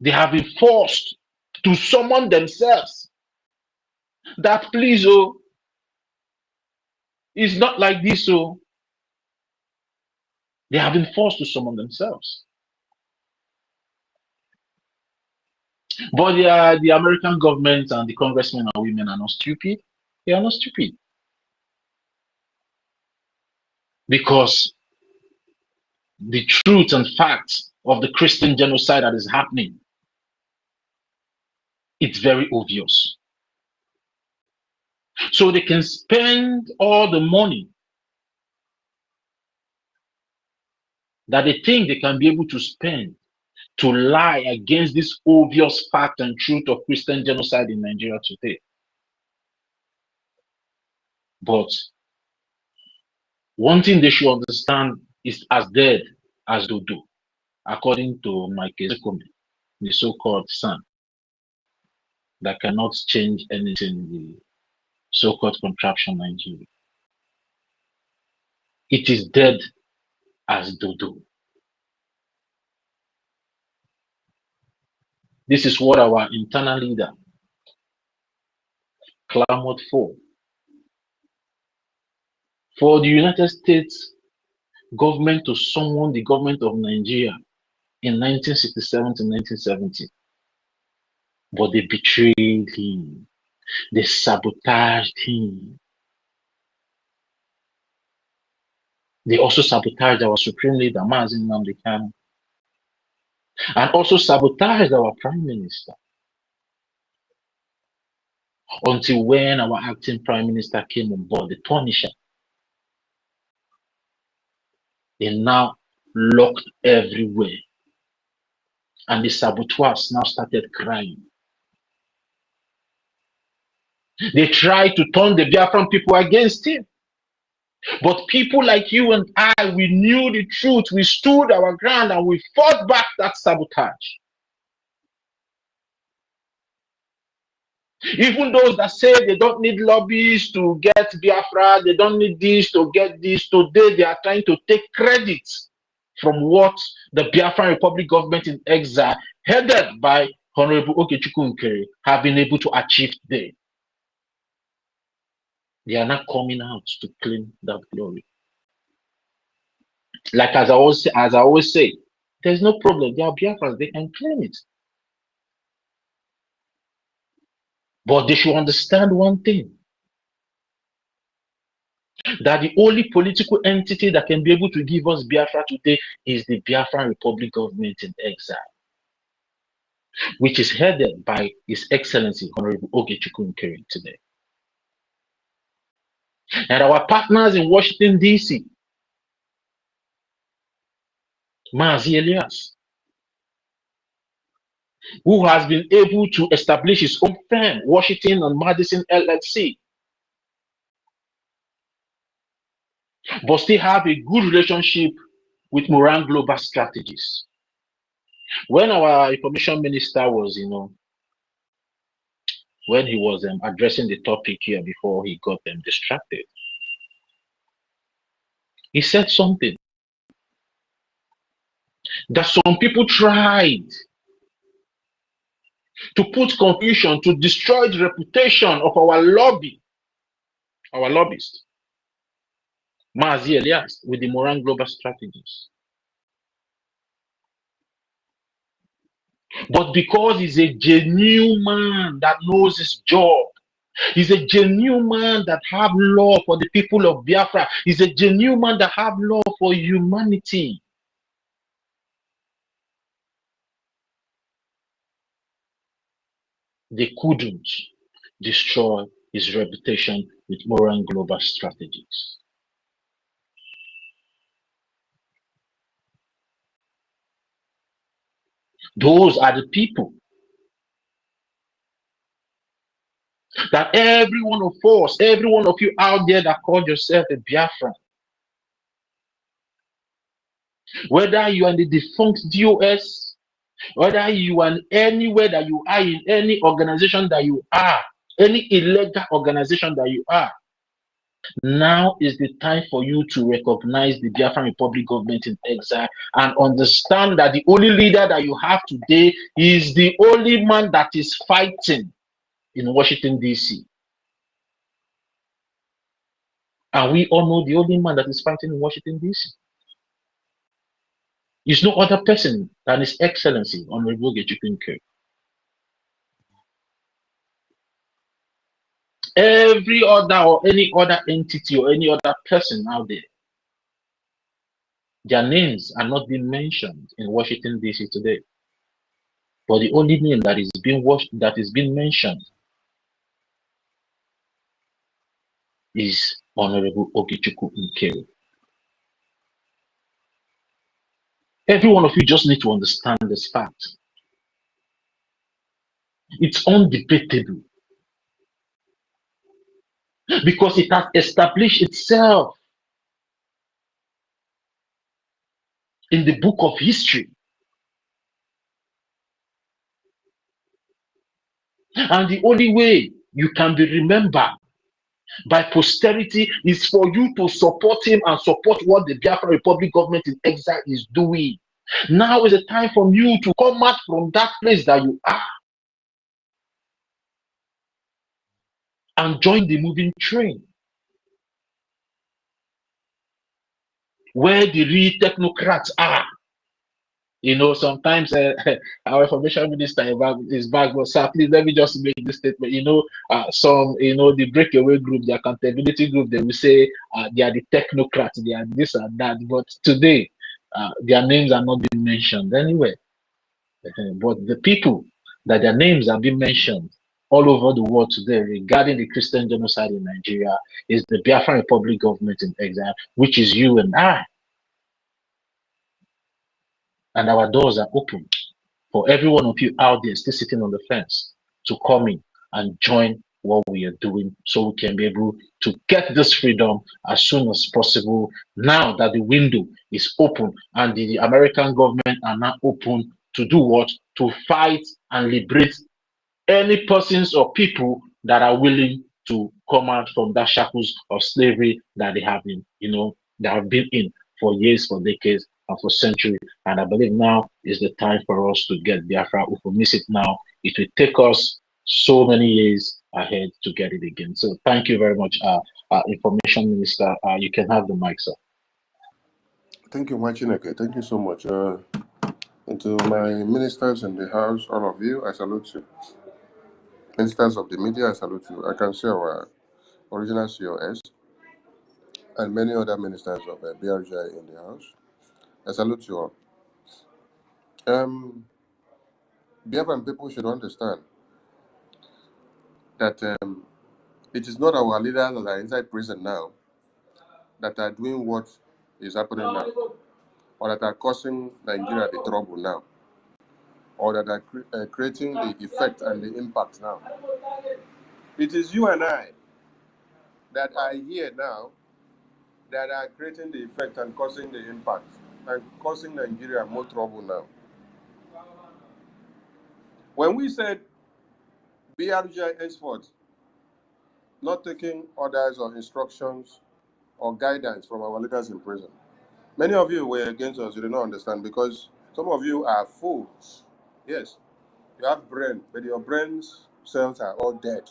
they have been forced to summon themselves. That please, oh, it's not like this, oh. They have been forced to summon themselves. But the American government and the congressmen and women are not stupid. They are not stupid. Because the truth and facts of the Christian genocide that is happening, it's very obvious. So they can spend all the money that they think they can be able to spend to lie against this obvious fact and truth of Christian genocide in Nigeria today. But one thing they should understand is as dead as Dodo, according to Mike Ezekome, the so-called son that cannot change anything in the so-called contraption Nigeria. It is dead as Dodo. This is what our internal leader clamored for the United States government to summon the government of Nigeria in 1967 to 1970. But they betrayed him. They sabotaged him. They also sabotaged our supreme leader, NNAMDI KANU, and also sabotaged our prime minister. Until when our acting prime minister came on board, the Punisher, they now locked everywhere. And the saboteurs now started crying. They tried to turn the Biafran people against him. But people like you and I, we knew the truth. We stood our ground and we fought back that sabotage. Even those that say they don't need lobbies to get Biafra, they don't need this to get this, today they are trying to take credit from what the Biafran Republic government in exile, headed by Honorable Okechukwu Nkeri, have been able to achieve today. They are not coming out to claim that glory. Like as I always say, there's no problem. They are Biafrans, they can claim it. But they should understand one thing, that the only political entity that can be able to give us Biafra today is the Biafran Republic government in exile, which is headed by His Excellency Honorable Okechukwu Nkeri today. And our partners in Washington, D.C., Mazi Elias, who has been able to establish his own firm, Washington and Madison LLC, but still have a good relationship with Moran Global Strategies. When our information minister was, when he was addressing the topic here before he got them distracted, he said something that some people tried to put confusion, to destroy the reputation of our lobbyist, Mazi Elias, with the Moran Global Strategies. But because he's a genuine man that knows his job, he's a genuine man that have love for the people of Biafra, he's a genuine man that have love for humanity, they couldn't destroy his reputation with Moran Global Strategies. Those are the people that every one of us, every one of you out there that call yourself a Biafran, whether you are in the defunct DOS, whether you are anywhere that you are, in any organization that you are, any illegal organization that you are, now is the time for you to recognize the Biafran Republic government in exile and understand that the only leader that you have today is the only man that is fighting in Washington, D.C. And we all know the only man that is fighting in Washington, D.C. is no other person than His Excellency Honorable Okechukwu Nkeri. Every other or any other entity or any other person out there, their names are not being mentioned in Washington, D.C. today. But the only name that is being mentioned is Honorable Okechukwu Nkeri. Every one of you just need to understand this fact. It's undebatable because it has established itself in the book of history. And the only way you can be remembered by posterity is for you to support him and support what the Biafra Republic government in exile is doing. Now is the time for you to come out from that place that you are and join the moving train. where the real technocrats are. Sometimes our information minister is back, but sir, please let me just make this statement. The breakaway group, the accountability group, they will say they are the technocrats, they are this and that. But today, their names are not being mentioned anywhere. But the people that their names are being mentioned all over the world today regarding the Christian genocide in Nigeria is the Biafran Republic government in exile, which is you and I. And our doors are open for every one of you out there still sitting on the fence to come in and join what we are doing so we can be able to get this freedom as soon as possible. Now that the window is open and the American government are now open to do what? To fight and liberate any persons or people that are willing to come out from that shackles of slavery that they have been in for years, for decades, and for centuries. And I believe now is the time for us to get Biafra. If we miss it now, it will take us so many years ahead to get it again. So thank you very much, Information Minister. You can have the mic, sir. Thank you, Machineke. Thank you so much. And to my ministers in the house, all of you, I salute you. Ministers of the media, I salute you. I can see our original COS and many other ministers of BRJ in the house. I salute you all. Biafran people should understand that it is not our leaders that are inside prison now that are doing what is happening now, or that are causing Nigeria the trouble now, or that are creating the effect and the impact now. It is you and I that are here now that are creating the effect and causing the impact and causing Nigeria more trouble now. When we said BRJ henceforth not taking orders or instructions or guidance from our leaders in prison, many of you were against us. You did not understand because some of you are fools. Yes, you have brain, but your brain's cells are all dead.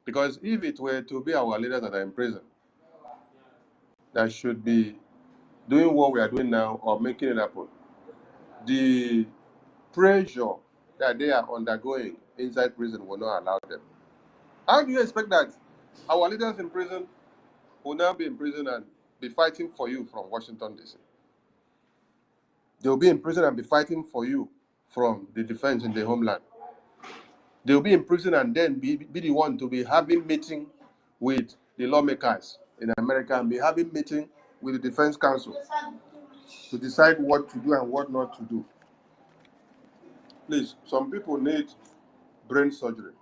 Because if it were to be our leaders that are in prison that should be doing what we are doing now or making it happen, the pressure that they are undergoing inside prison will not allow them. How do you expect that our leaders in prison will now be in prison and be fighting for you from Washington, D.C.? They will be in prison and be fighting for you from the defense in the homeland. They will be in prison and then be the one to be having meeting with the lawmakers in America and be having meeting with the Defense Council to decide what to do and what not to do. Please, some people need brain surgery.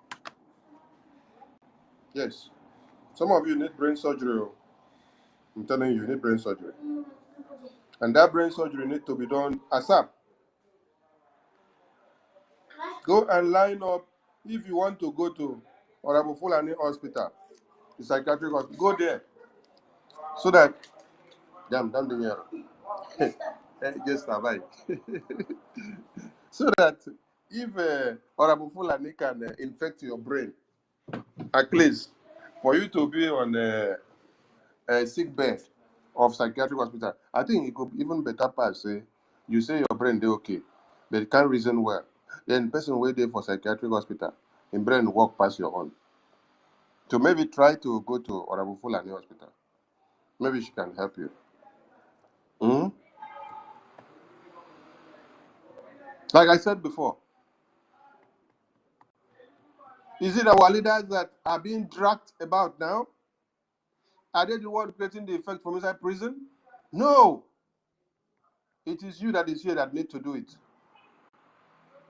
Yes. Some of you need brain surgery. I'm telling you, you need brain surgery. And that brain surgery needs to be done ASAP. Go and line up if you want to go to Orabo Fulani Hospital, the psychiatric hospital. Go there. So that, damn the year. Just survive. So that if Orabo Fulani can infect your brain, at least for you to be on a sick bed of psychiatric hospital, I think it could even better pass. You say your brain they okay, but it can't reason well. Then person wait there for psychiatric hospital, in brain walk past your own. So maybe try to go to Orabu Fulani Hospital. Maybe she can help you. Hmm. Like I said before, is it our leaders that are being dragged about now? Are they the ones creating the effect from inside prison? No. It is you that is here that need to do it.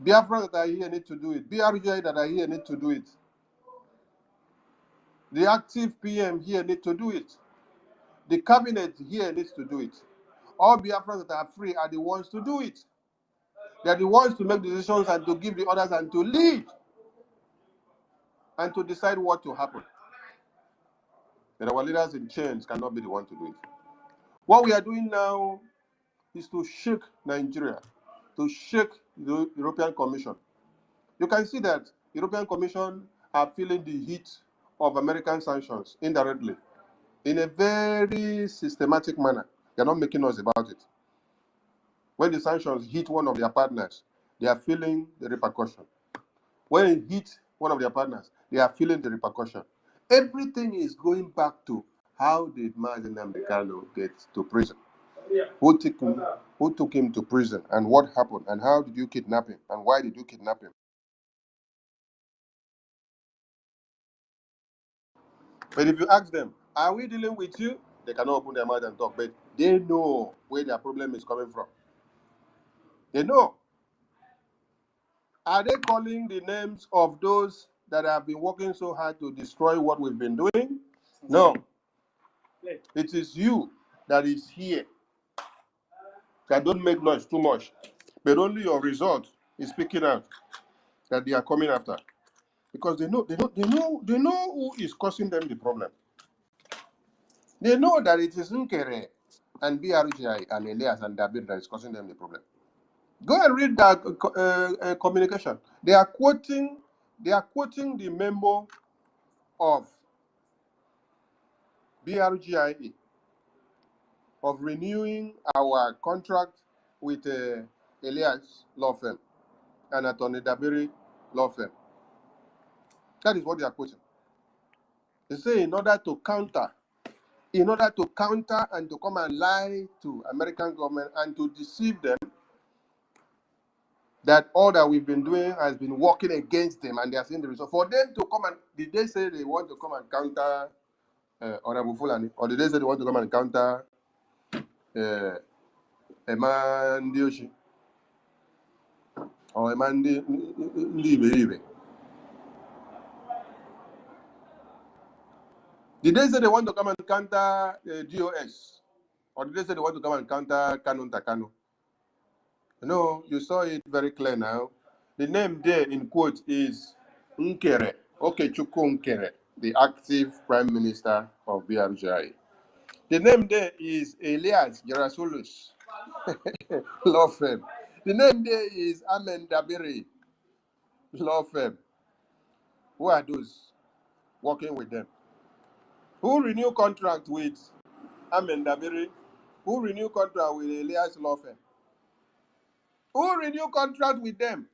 Biafra that are here need to do it. BRJ that are here need to do it. The active PM here need to do it. The cabinet here needs to do it. All Biafrans that are free are the ones to do it. They are the ones to make decisions and to give the orders and to lead and to decide what to happen. And our leaders in chains cannot be the one to do it. What we are doing now is to shake Nigeria, to shake the European Commission. You can see that European Commission are feeling the heat of American sanctions indirectly. in a very systematic manner. They're not making noise about it. When the sanctions hit one of their partners, they are feeling the repercussion. When it hits one of their partners, they are feeling the repercussion. Everything is going back to how did NNAMDI KANU get to prison? Who took him to prison, and what happened, and how did you kidnap him, and why did you kidnap him? But if you ask them, are we dealing with you? They cannot open their mouth and talk, but they know where their problem is coming from. They know. Are they calling the names of those that have been working so hard to destroy what we've been doing? No. It is you that is here that don't make noise too much, but only your result is speaking out that they are coming after, because they know who is causing them the problem. They know that it is Nkere and BRGI and Elias and Dabir that is causing them the problem. Go and read that communication. They are quoting the memo of BRGIE of renewing our contract with Elias law firm and Attorney Dabiri law firm. That is what they are quoting. They say in order to counter and to come and lie to American government and to deceive them that all that we've been doing has been working against them, and they are seeing the result. For them to come and, did they say they want to come and counter Honorable Fulani, or did they say they want to come and counter Emandioshi or Emandi Ibe? Did they say they want to come and counter GOS, or did they say they want to come and counter Kanu Takanu? No, you saw it very clear now. The name there in quote is Nkere, Okechukwu Nkere, the active Prime Minister of BRGI. The name there is Elias Gerasulus, law firm. The name there is Amen Dabiri, law firm. Who are those working with them? Who renew contract with Amen Dabiri? Who renew contract with Elias law firm? Who renew contract with them?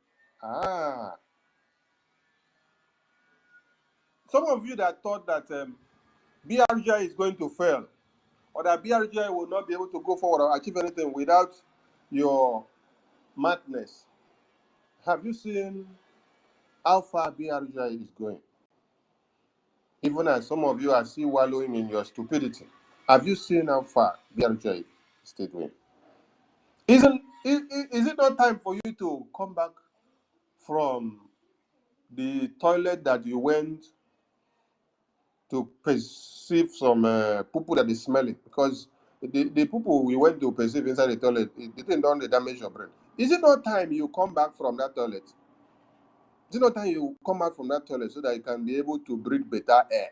Some of you that thought that BRGI is going to fail, or that BRGI will not be able to go forward or achieve anything without your madness, have you seen how far BRGI is going? Even as some of you are still wallowing in your stupidity, have you seen how far BRGI is still going? Is it not time for you to come back from the toilet that you went to perceive some poo that is smelling? Because the poo we went to perceive inside the toilet, it didn't damage your brain. Is it not time you come back from that toilet? Is it not time you come out from that toilet so that you can be able to breathe better air?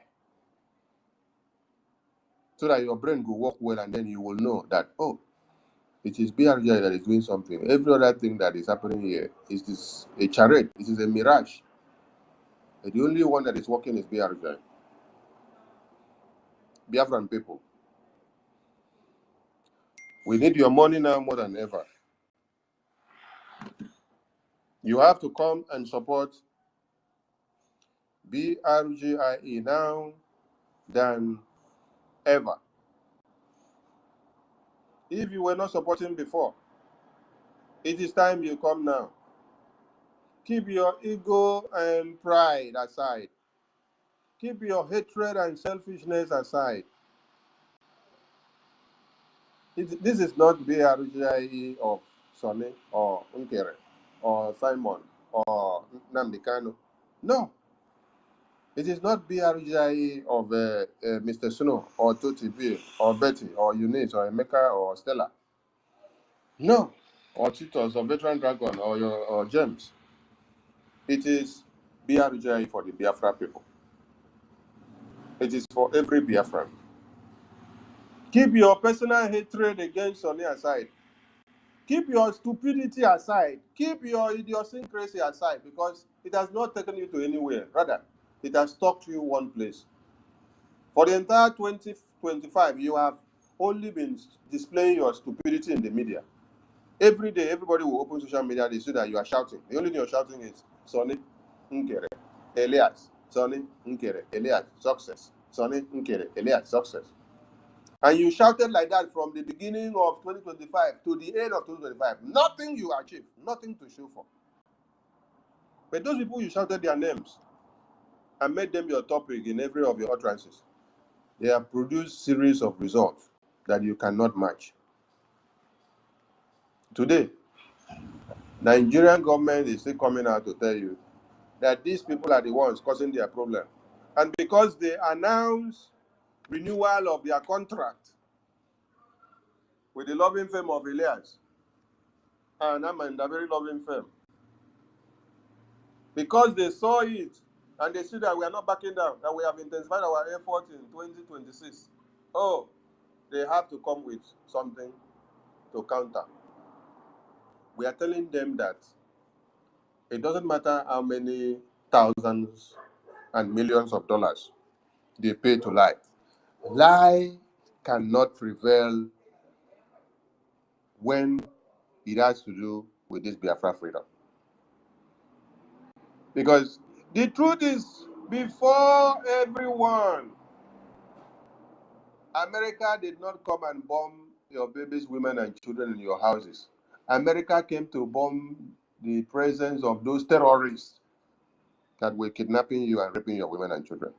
So that your brain will work well, and then you will know that, oh, it is BRGI that is doing something. Every other thing that is happening here is a charade. It is a mirage. And the only one that is working is BRGI. Biafran people, we need your money now more than ever. You have to come and support BRGIE now than ever. If you were not supporting before, it is time you come now. Keep your ego and pride aside. Keep your hatred and selfishness aside. This is not BRGIE of Sonny or Nkere or Simon or NNAMDI KANU. No. It is not BRGIE of Mr. Snow or Toti B or Betty or Eunice or Emeka or Stella. No. Or Titus or Veteran Dragon or James. It is BRGIE for the Biafra people. It is for every Biafran. Keep your personal hatred against Sonny aside. Keep your stupidity aside. Keep your idiosyncrasy aside, because it has not taken you to anywhere. Rather, it has stuck you one place. For the entire 2025, you have only been displaying your stupidity in the media. Every day, everybody will open social media, they see that you are shouting. The only thing you're shouting is, Sonny, Nkere, Elias, Sonny, Nkere, Elias, success. Sonny, Nkere, Elias, success. And you shouted like that from the beginning of 2025 to the end of 2025. Nothing you achieved, nothing to show for. But those people, you shouted their names and made them your topic in every of your utterances. They have produced series of results that you cannot match. Today, Nigerian government is still coming out to tell you that these people are the ones causing their problem. And because they announce renewal of their contract with the loving firm of Elias, and I'm in a very loving firm, because they saw it and they see that we are not backing down, that we have intensified our effort in 2026, oh, they have to come with something to counter. We are telling them that it doesn't matter how many thousands and millions of dollars they pay to lie. Lie cannot prevail when it has to do with this Biafra freedom. Because the truth is, before everyone, America did not come and bomb your babies, women, and children in your houses. America came to bomb the presence of those terrorists that were kidnapping you and raping your women and children.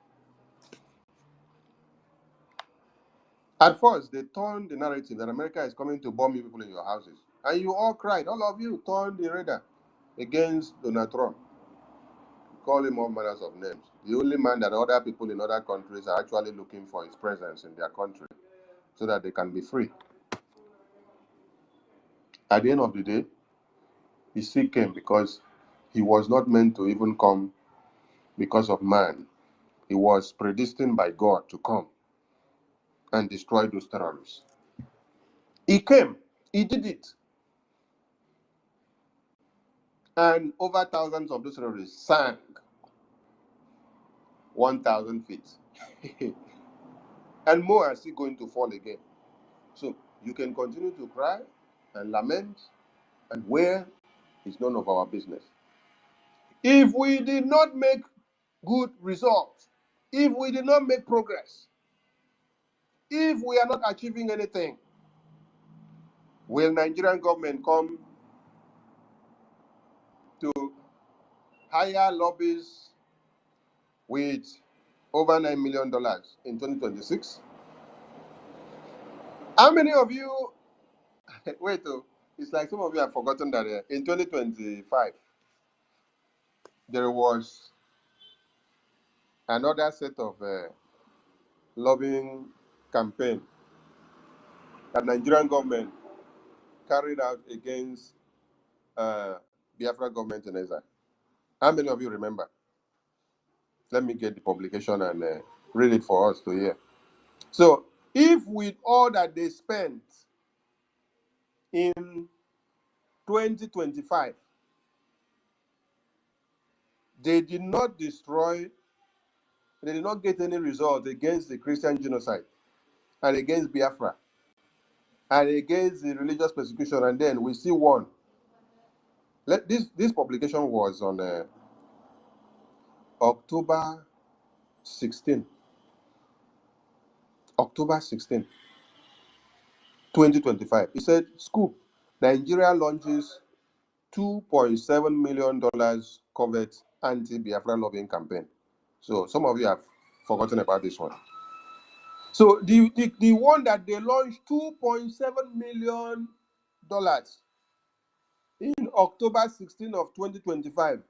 At first, they turned the narrative that America is coming to bomb you people in your houses. And you all cried. All of you turned the radar against Donald Trump. Call him all manners of names. The only man that other people in other countries are actually looking for his presence in their country so that they can be free. At the end of the day, he still came because he was not meant to even come because of man. He was predestined by God to come and destroy those terrorists. He came. He did it. And over thousands of those terrorists sank 1,000 feet. And more are still going to fall again. So you can continue to cry and lament and wail. It's none of our business. If we did not make good results, if we did not make progress, if we are not achieving anything, will Nigerian government come to hire lobbies with over $9 million in 2026? How many of you, wait, it's like some of you have forgotten that in 2025, there was another set of lobbying campaign that Nigerian government carried out against Biafra government in exile. How many of you remember? Let me get the publication and read it for us to hear. So, if with all that they spent in 2025, they did not destroy, they did not get any result against the Christian genocide and against Biafra and against the religious persecution, and then we still won. This publication was on October 16, 2025. It said, Scoop, Nigeria launches $2.7 million covered anti-Biafra lobbying campaign. So some of you have forgotten about this one. So the one that they launched $2.7 million in October 16 of 2025,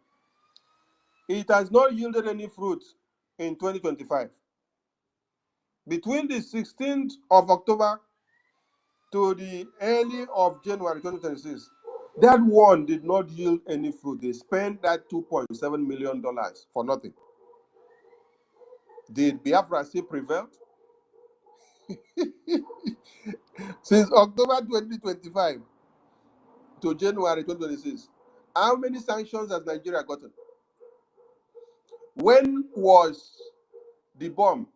it has not yielded any fruit in 2025. Between the 16th of October to the early of January 2026, that one did not yield any fruit. They spent that $2.7 million for nothing. Did Biafra still prevail? Since October 2025 to January 2026, how many sanctions has Nigeria gotten? When was the bomb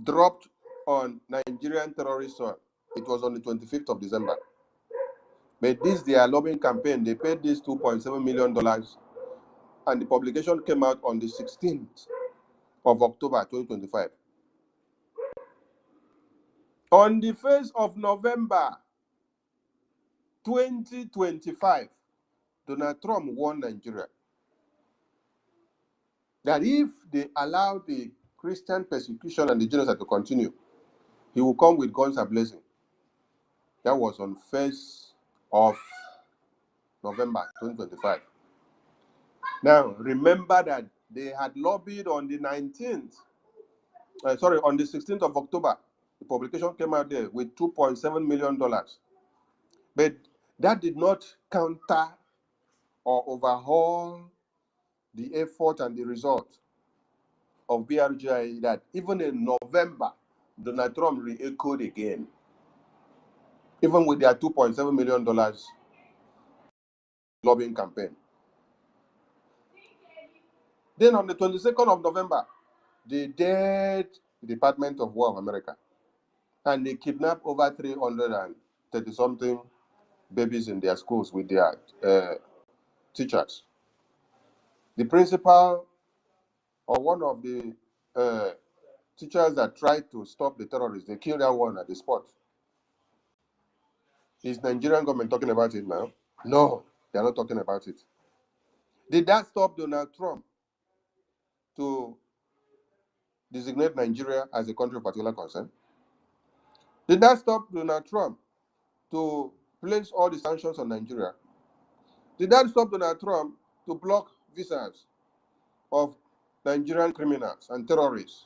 dropped on Nigerian terrorist soil. It was on the 25th of December. But this, their lobbying campaign, they paid this $2.7 million, and the publication came out on the 16th of October 2025. On the 1st of November 2025, Donald Trump warned Nigeria that if they allow the Christian persecution and the genocide to continue, he will come with guns a-blazing. That was on 1st of November 2025. Now, remember that they had lobbied on the 19th, on the 16th of October. The publication came out there with $2.7 million. But that did not counter or overhaul the effort and the result of BRGI that even in November, Donald Trump re-echoed again, even with their $2.7 million lobbying campaign. Then on the 22nd of November, they dared the Department of War of America, and they kidnapped over 330-something babies in their schools with their teachers. The principal or one of the teachers that tried to stop the terrorists, they killed that one at the spot. Is Nigerian government talking about it now? No, they are not talking about it. Did that stop Donald Trump to designate Nigeria as a country of particular concern? Did that stop Donald Trump to place all the sanctions on Nigeria? Did that stop Donald Trump to block visas of Nigerian criminals and terrorists?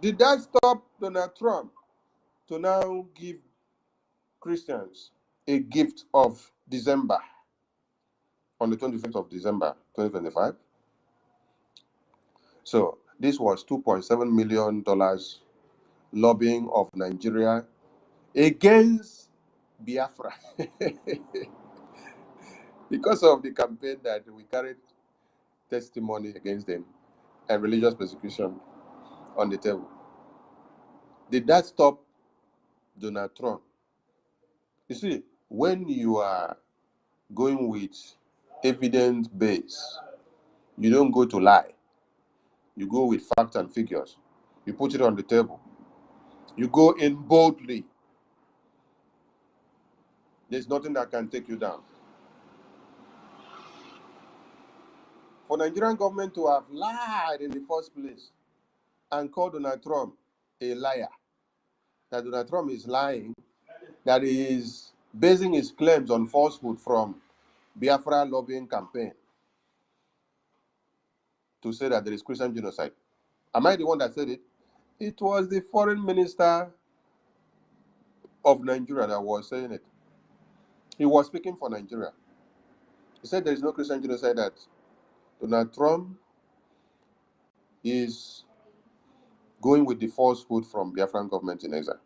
Did that stop Donald Trump to now give Christians a gift of December on the 25th of December 2025? So this was $2.7 million lobbying of Nigeria against Biafra because of the campaign that we carried testimony against them and religious persecution on the table. Did that stop Donald Trump? You see, when you are going with evidence base, you don't go to lie. You go with facts and figures. You put it on the table. You go in boldly. There's nothing that can take you down. For Nigerian government to have lied in the first place and called Donald Trump a liar, that Donald Trump is lying, that he is basing his claims on falsehood from Biafra lobbying campaign to say that there is Christian genocide. Am I the one that said it? It was the foreign minister of Nigeria that was saying it. He was speaking for Nigeria. He said there is no Christian genocide, that Donald Trump is going with the falsehood from Biafran government in exile.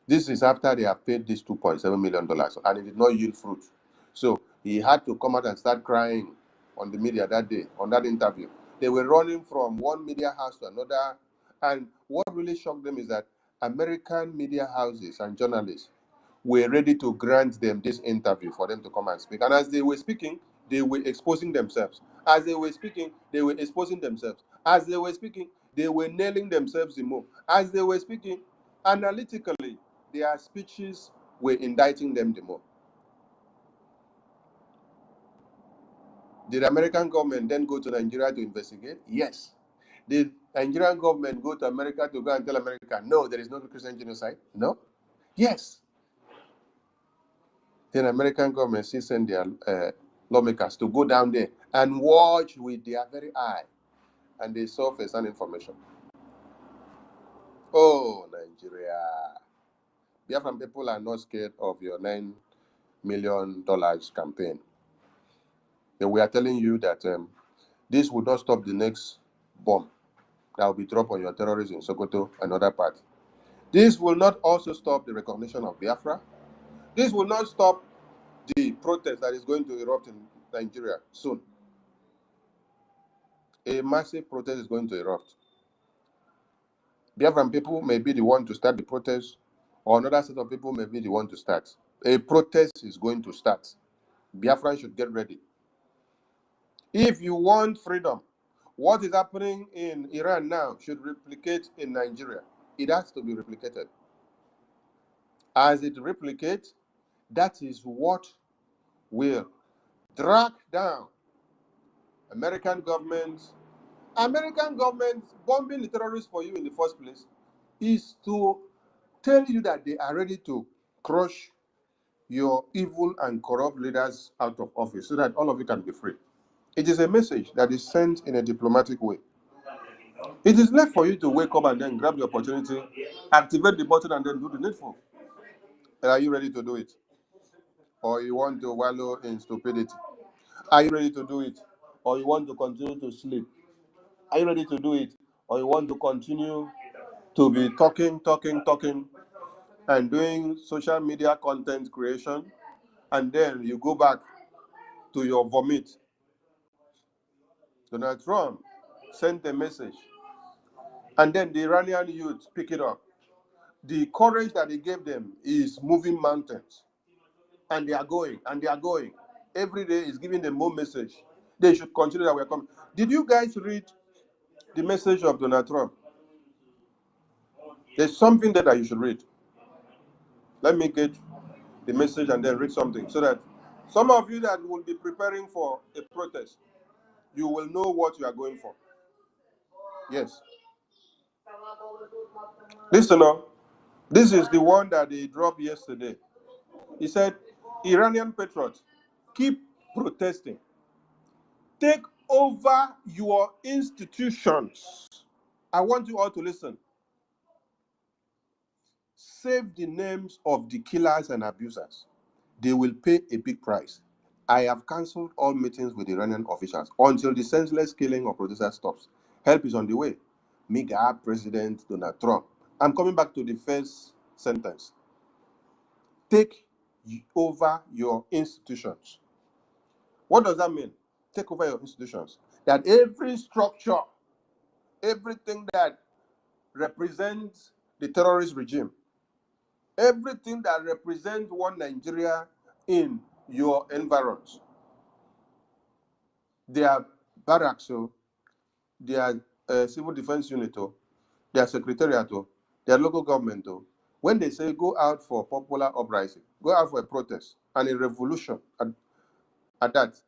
This is after they have paid this $2.7 million and it did not yield fruit. So he had to come out and start crying on the media that day, on that interview. They were running from one media house to another. And what really shocked them is that American media houses and journalists were ready to grant them this interview for them to come and speak. And as they were speaking, they were exposing themselves. As they were speaking, they were exposing themselves. As they were speaking, they were nailing themselves the more. As they were speaking, analytically, their speeches were indicting them the more. Did the American government then go to Nigeria to investigate? Yes. Did Nigerian government go to America to go and tell America, no, there is no Christian genocide? No. Yes. Then American government still send their lawmakers to go down there and watch with their very eye, and they saw first-hand information. Oh, Nigeria. Biafran people are not scared of your $9 million campaign. And we are telling you that this will not stop the next bomb that will be dropped on your terrorists in Sokoto and other parts. This will not also stop the recognition of Biafra. This will not stop the protest that is going to erupt in Nigeria soon. A massive protest is going to erupt. Biafran people may be the one to start the protest, or another set of people may be the one to start. A protest is going to start. Biafran should get ready. If you want freedom, what is happening in Iran now should replicate in Nigeria. It has to be replicated. As it replicates, that is what will drag down American government bombing the terrorists for you in the first place is to tell you that they are ready to crush your evil and corrupt leaders out of office so that all of you can be free. It is a message that is sent in a diplomatic way. It is left for you to wake up and then grab the opportunity, activate the button, and then do the needful. Are you ready to do it? Or you want to wallow in stupidity? Are you ready to do it? Or you want to continue to sleep? Are you ready to do it? Or you want to continue to be talking, and doing social media content creation, and then you go back to your vomit? Donald Trump sent a message, and then the Iranian youth pick it up. The courage that he gave them is moving mountains, and they are going, and they are going. Every day is giving them more message. They should continue that we are coming. Did you guys read the message of Donald Trump? There's something that you should read. Let me get the message and then read something so that some of you that will be preparing for a protest, you will know what you are going for. Yes. Listen up. This is the one that they dropped yesterday. He said, Iranian patriots, keep protesting. Take over your institutions. I want you all to listen. Save the names of the killers and abusers. They will pay a big price. I have cancelled all meetings with Iranian officials until the senseless killing of protesters stops. Help is on the way. MIGA President Donald Trump. I'm coming back to the first sentence. Take over your institutions. What does that mean? Take over your institutions. That every structure, everything that represents the terrorist regime, everything that represents one Nigeria in your environs, their barracks, their civil defense unit, their secretariat, their local government, when they say go out for popular uprising, go out for a protest and a revolution at that,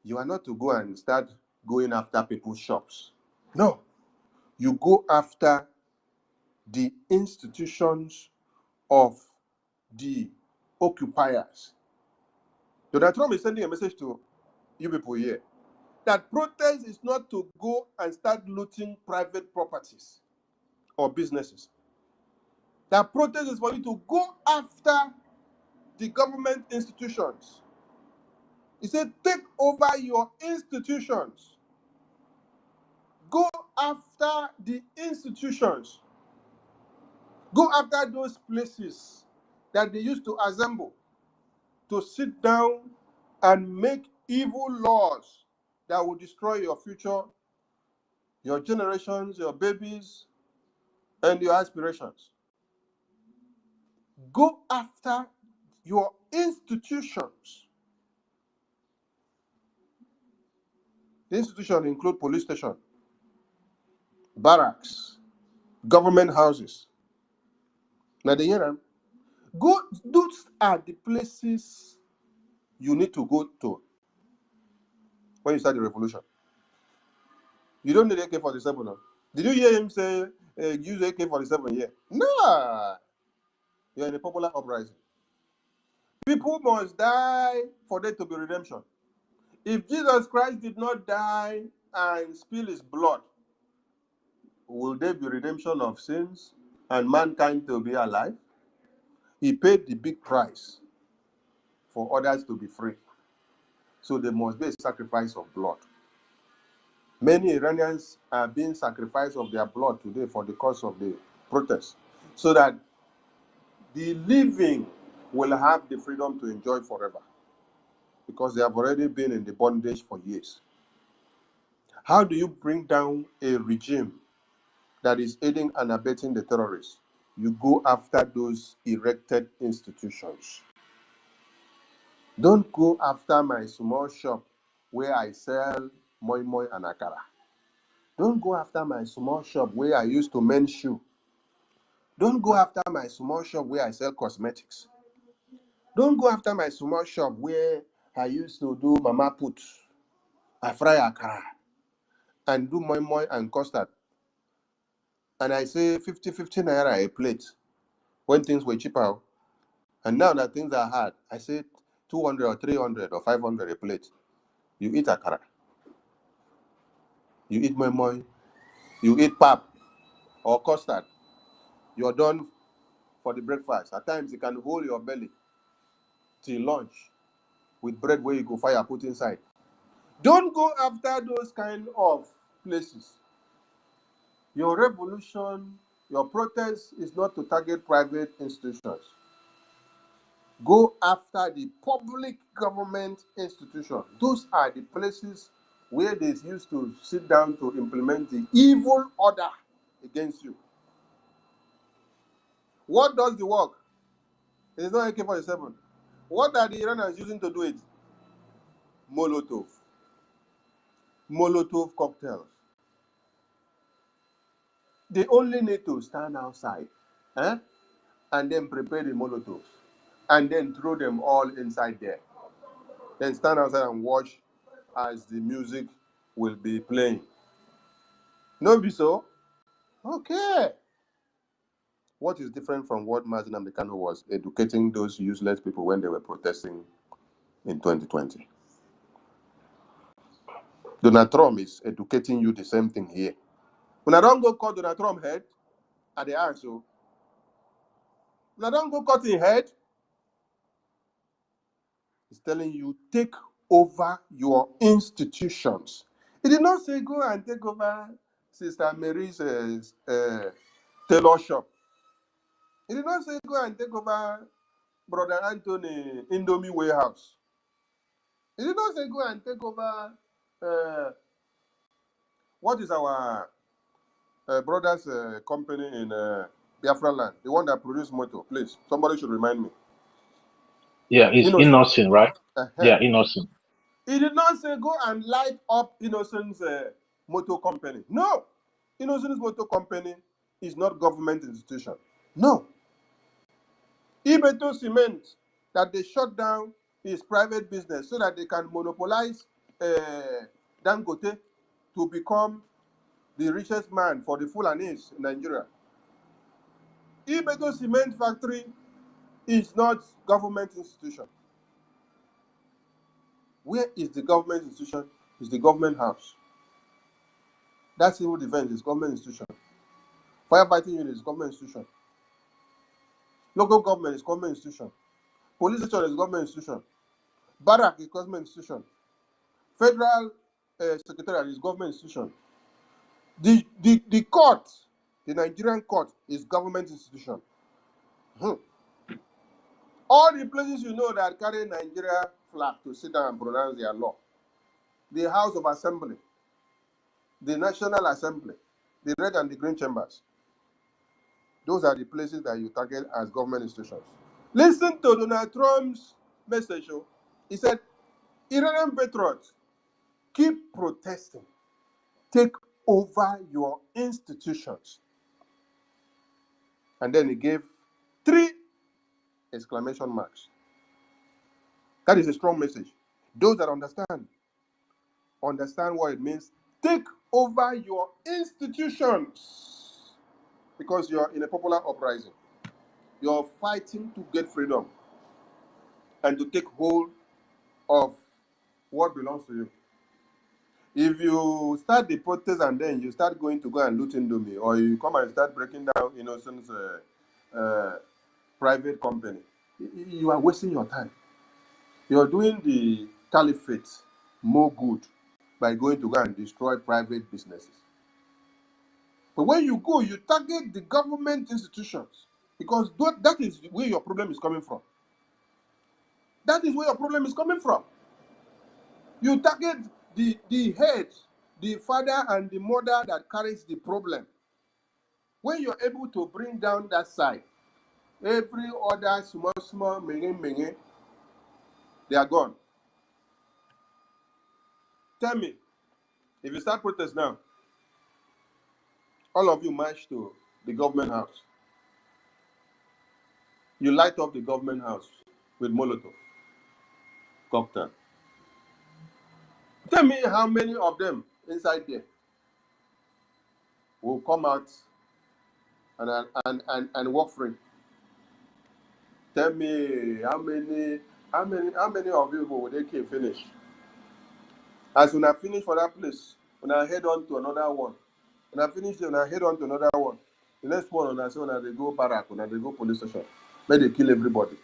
you are not to go and start going after people's shops. No, you go after the institutions of the occupiers. Donald Trump is sending a message to you people here that protest is not to go and start looting private properties or businesses. That protest is for you to go after the government institutions. He said, take over your institutions. Go after the institutions. Go after those places that they used to assemble to sit down and make evil laws that will destroy your future, your generations, your babies, and your aspirations. Go after your institutions. The institutions include police station, barracks, government houses. Now, the year, those are the places you need to go to when you start the revolution. You don't need AK-47 now. Did you hear him say, use AK-47 here? No. You're in a popular uprising. People must die for there to be redemption. If Jesus Christ did not die and spill his blood, will there be redemption of sins and mankind to be alive? He paid the big price for others to be free. So there must be a sacrifice of blood. Many Iranians are being sacrificed of their blood today for the cause of the protest, so that the living will have the freedom to enjoy forever, because they have already been in the bondage for years. How do you bring down a regime that is aiding and abetting the terrorists, you go after those erected institutions. Don't go after my small shop where I sell moi moi and akara. Don't go after my small shop where I used to mend shoe. Don't go after my small shop where I sell cosmetics. Don't go after my small shop where I used to do mama put, I fry akara, and do moi moi and custard. And I say 50 naira a plate when things were cheaper. And now that things are hard, I say 200 or 300 or 500 a plate. You eat akara. You eat moi moi. You eat pap or custard. You're done for the breakfast. At times, you can hold your belly till lunch with bread where you go fire put inside. Don't go after those kind of places. Your revolution, your protest is not to target private institutions. Go after the public government institutions. Those are the places where they used to sit down to implement the evil order against you. What does the work? It is not AK-47. What are the Iranians using to do it? Molotov. Molotov cocktails. They only need to stand outside, and then prepare the Molotovs, and then throw them all inside there. Then stand outside and watch as the music will be playing. No be so? Okay. What is different from what NNAMDI KANU was educating those useless people when they were protesting in 2020? Donald Trump is educating you the same thing here. When I don't go cut Donald Trump head at the ask so when I don't go cut his head, he's telling you take over your institutions. He did not say go and take over Sister Mary's tailor shop. He did not say go and take over Brother Anthony Indomie warehouse. He did not say go and take over what is our brother's company in Biafra land, the one that produced motor. Please, somebody should remind me. Yeah, it's Innocent. Innocent, right? Uh-huh. Yeah, Innocent. He did not say go and light up Innocent's motor company. No, Innocent's motor company is not government institution. No. Ibeto Cement that they shut down is private business so that they can monopolize Dangote to become the richest man for the Fulanese in Nigeria. Ibeto Cement Factory is not government institution. Where is the government institution? Is the government house. That civil defense is government institution. Firefighting unit is government institution. Local government is government institution. Police station is government institution. Barrack is government institution. Federal secretariat is government institution. The court, the Nigerian court, is government institution. All the places you know that carry Nigeria flag to sit down and pronounce their law. The House of Assembly, the National Assembly, the red and the green chambers. Those are the places that you target as government institutions. Listen to Donald Trump's message. He said, Iranian patriots, keep protesting. Take over your institutions. And then he gave 3 exclamation marks. That is a strong message. Those that understand what it means. Take over your institutions. Because you're in a popular uprising. You're fighting to get freedom and to take hold of what belongs to you. If you start the protest and then you start going to go and loot Indomie, or you come and start breaking down Innocent's private company, you are wasting your time. You're doing the caliphate more good by going to go and destroy private businesses. But when you go, you target the government institutions, because that is where your problem is coming from. That is where your problem is coming from. You target the head, the father and the mother that carries the problem. When you're able to bring down that side, every other small menge, they are gone. Tell me, if you start protest now, all of you march to the government house. You light up the government house with Molotov cocktail. Tell me how many of them inside there will come out and walk free. Tell me how many of you will they keep finish? As when I finish for that place, when I head on to another one, when I finish there, when I head on to another one, the next one when I say when they go barrack, when they go police station, may they kill everybody.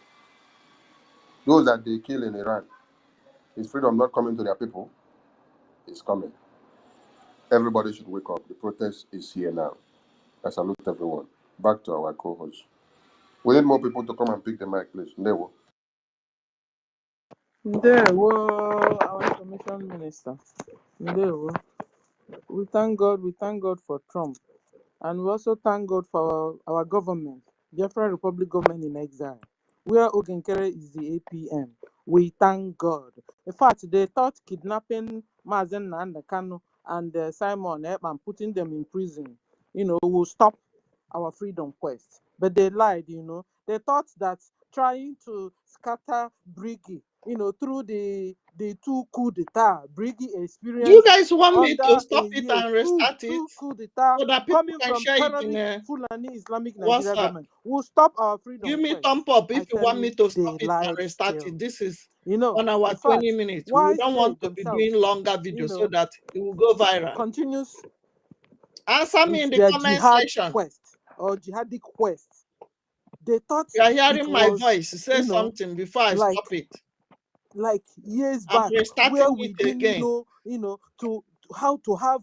Those that they kill in Iran, is freedom not coming to their people? It's coming. Everybody should wake up. The protest is here now. I salute everyone. Back to our co-host. We need more people to come and pick the mic, please. Ndewo. Ndewo, our information minister. Ndewo. We thank God for Trump. And we also thank God for our government, Biafra Republic government in exile, where Ogenkere is the APM. We thank God. In fact, they thought kidnapping Mazen NNAMDI KANU and Simon Ekpan, putting them in prison, will stop our freedom quest. But they lied, They thought that trying to scatter Briggy, through the two coup d'etat Briggy Do you experienced guys want me under to a stop it year, and restart it two coup d'etat so that people coming can from share it in terrorist Fulani Islamic WhatsApp? Nigeria government will stop our freedom Give me quest. thumb up if I you tell want me you, to stop they it and lied restart still. it. This is In 1 hour, fact, 20 minutes. We why don't they want to be themselves, doing longer videos so that it will go viral. continues Answer me with in the their comment jihad section. quest or jihadic quest. They thought You are it hearing my was, voice. Say something before I like stop it. years I'm back restarting where we it didn't again. know, to how to have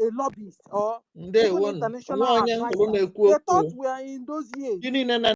a lobbyist or even international advisor. They thought we are in those years.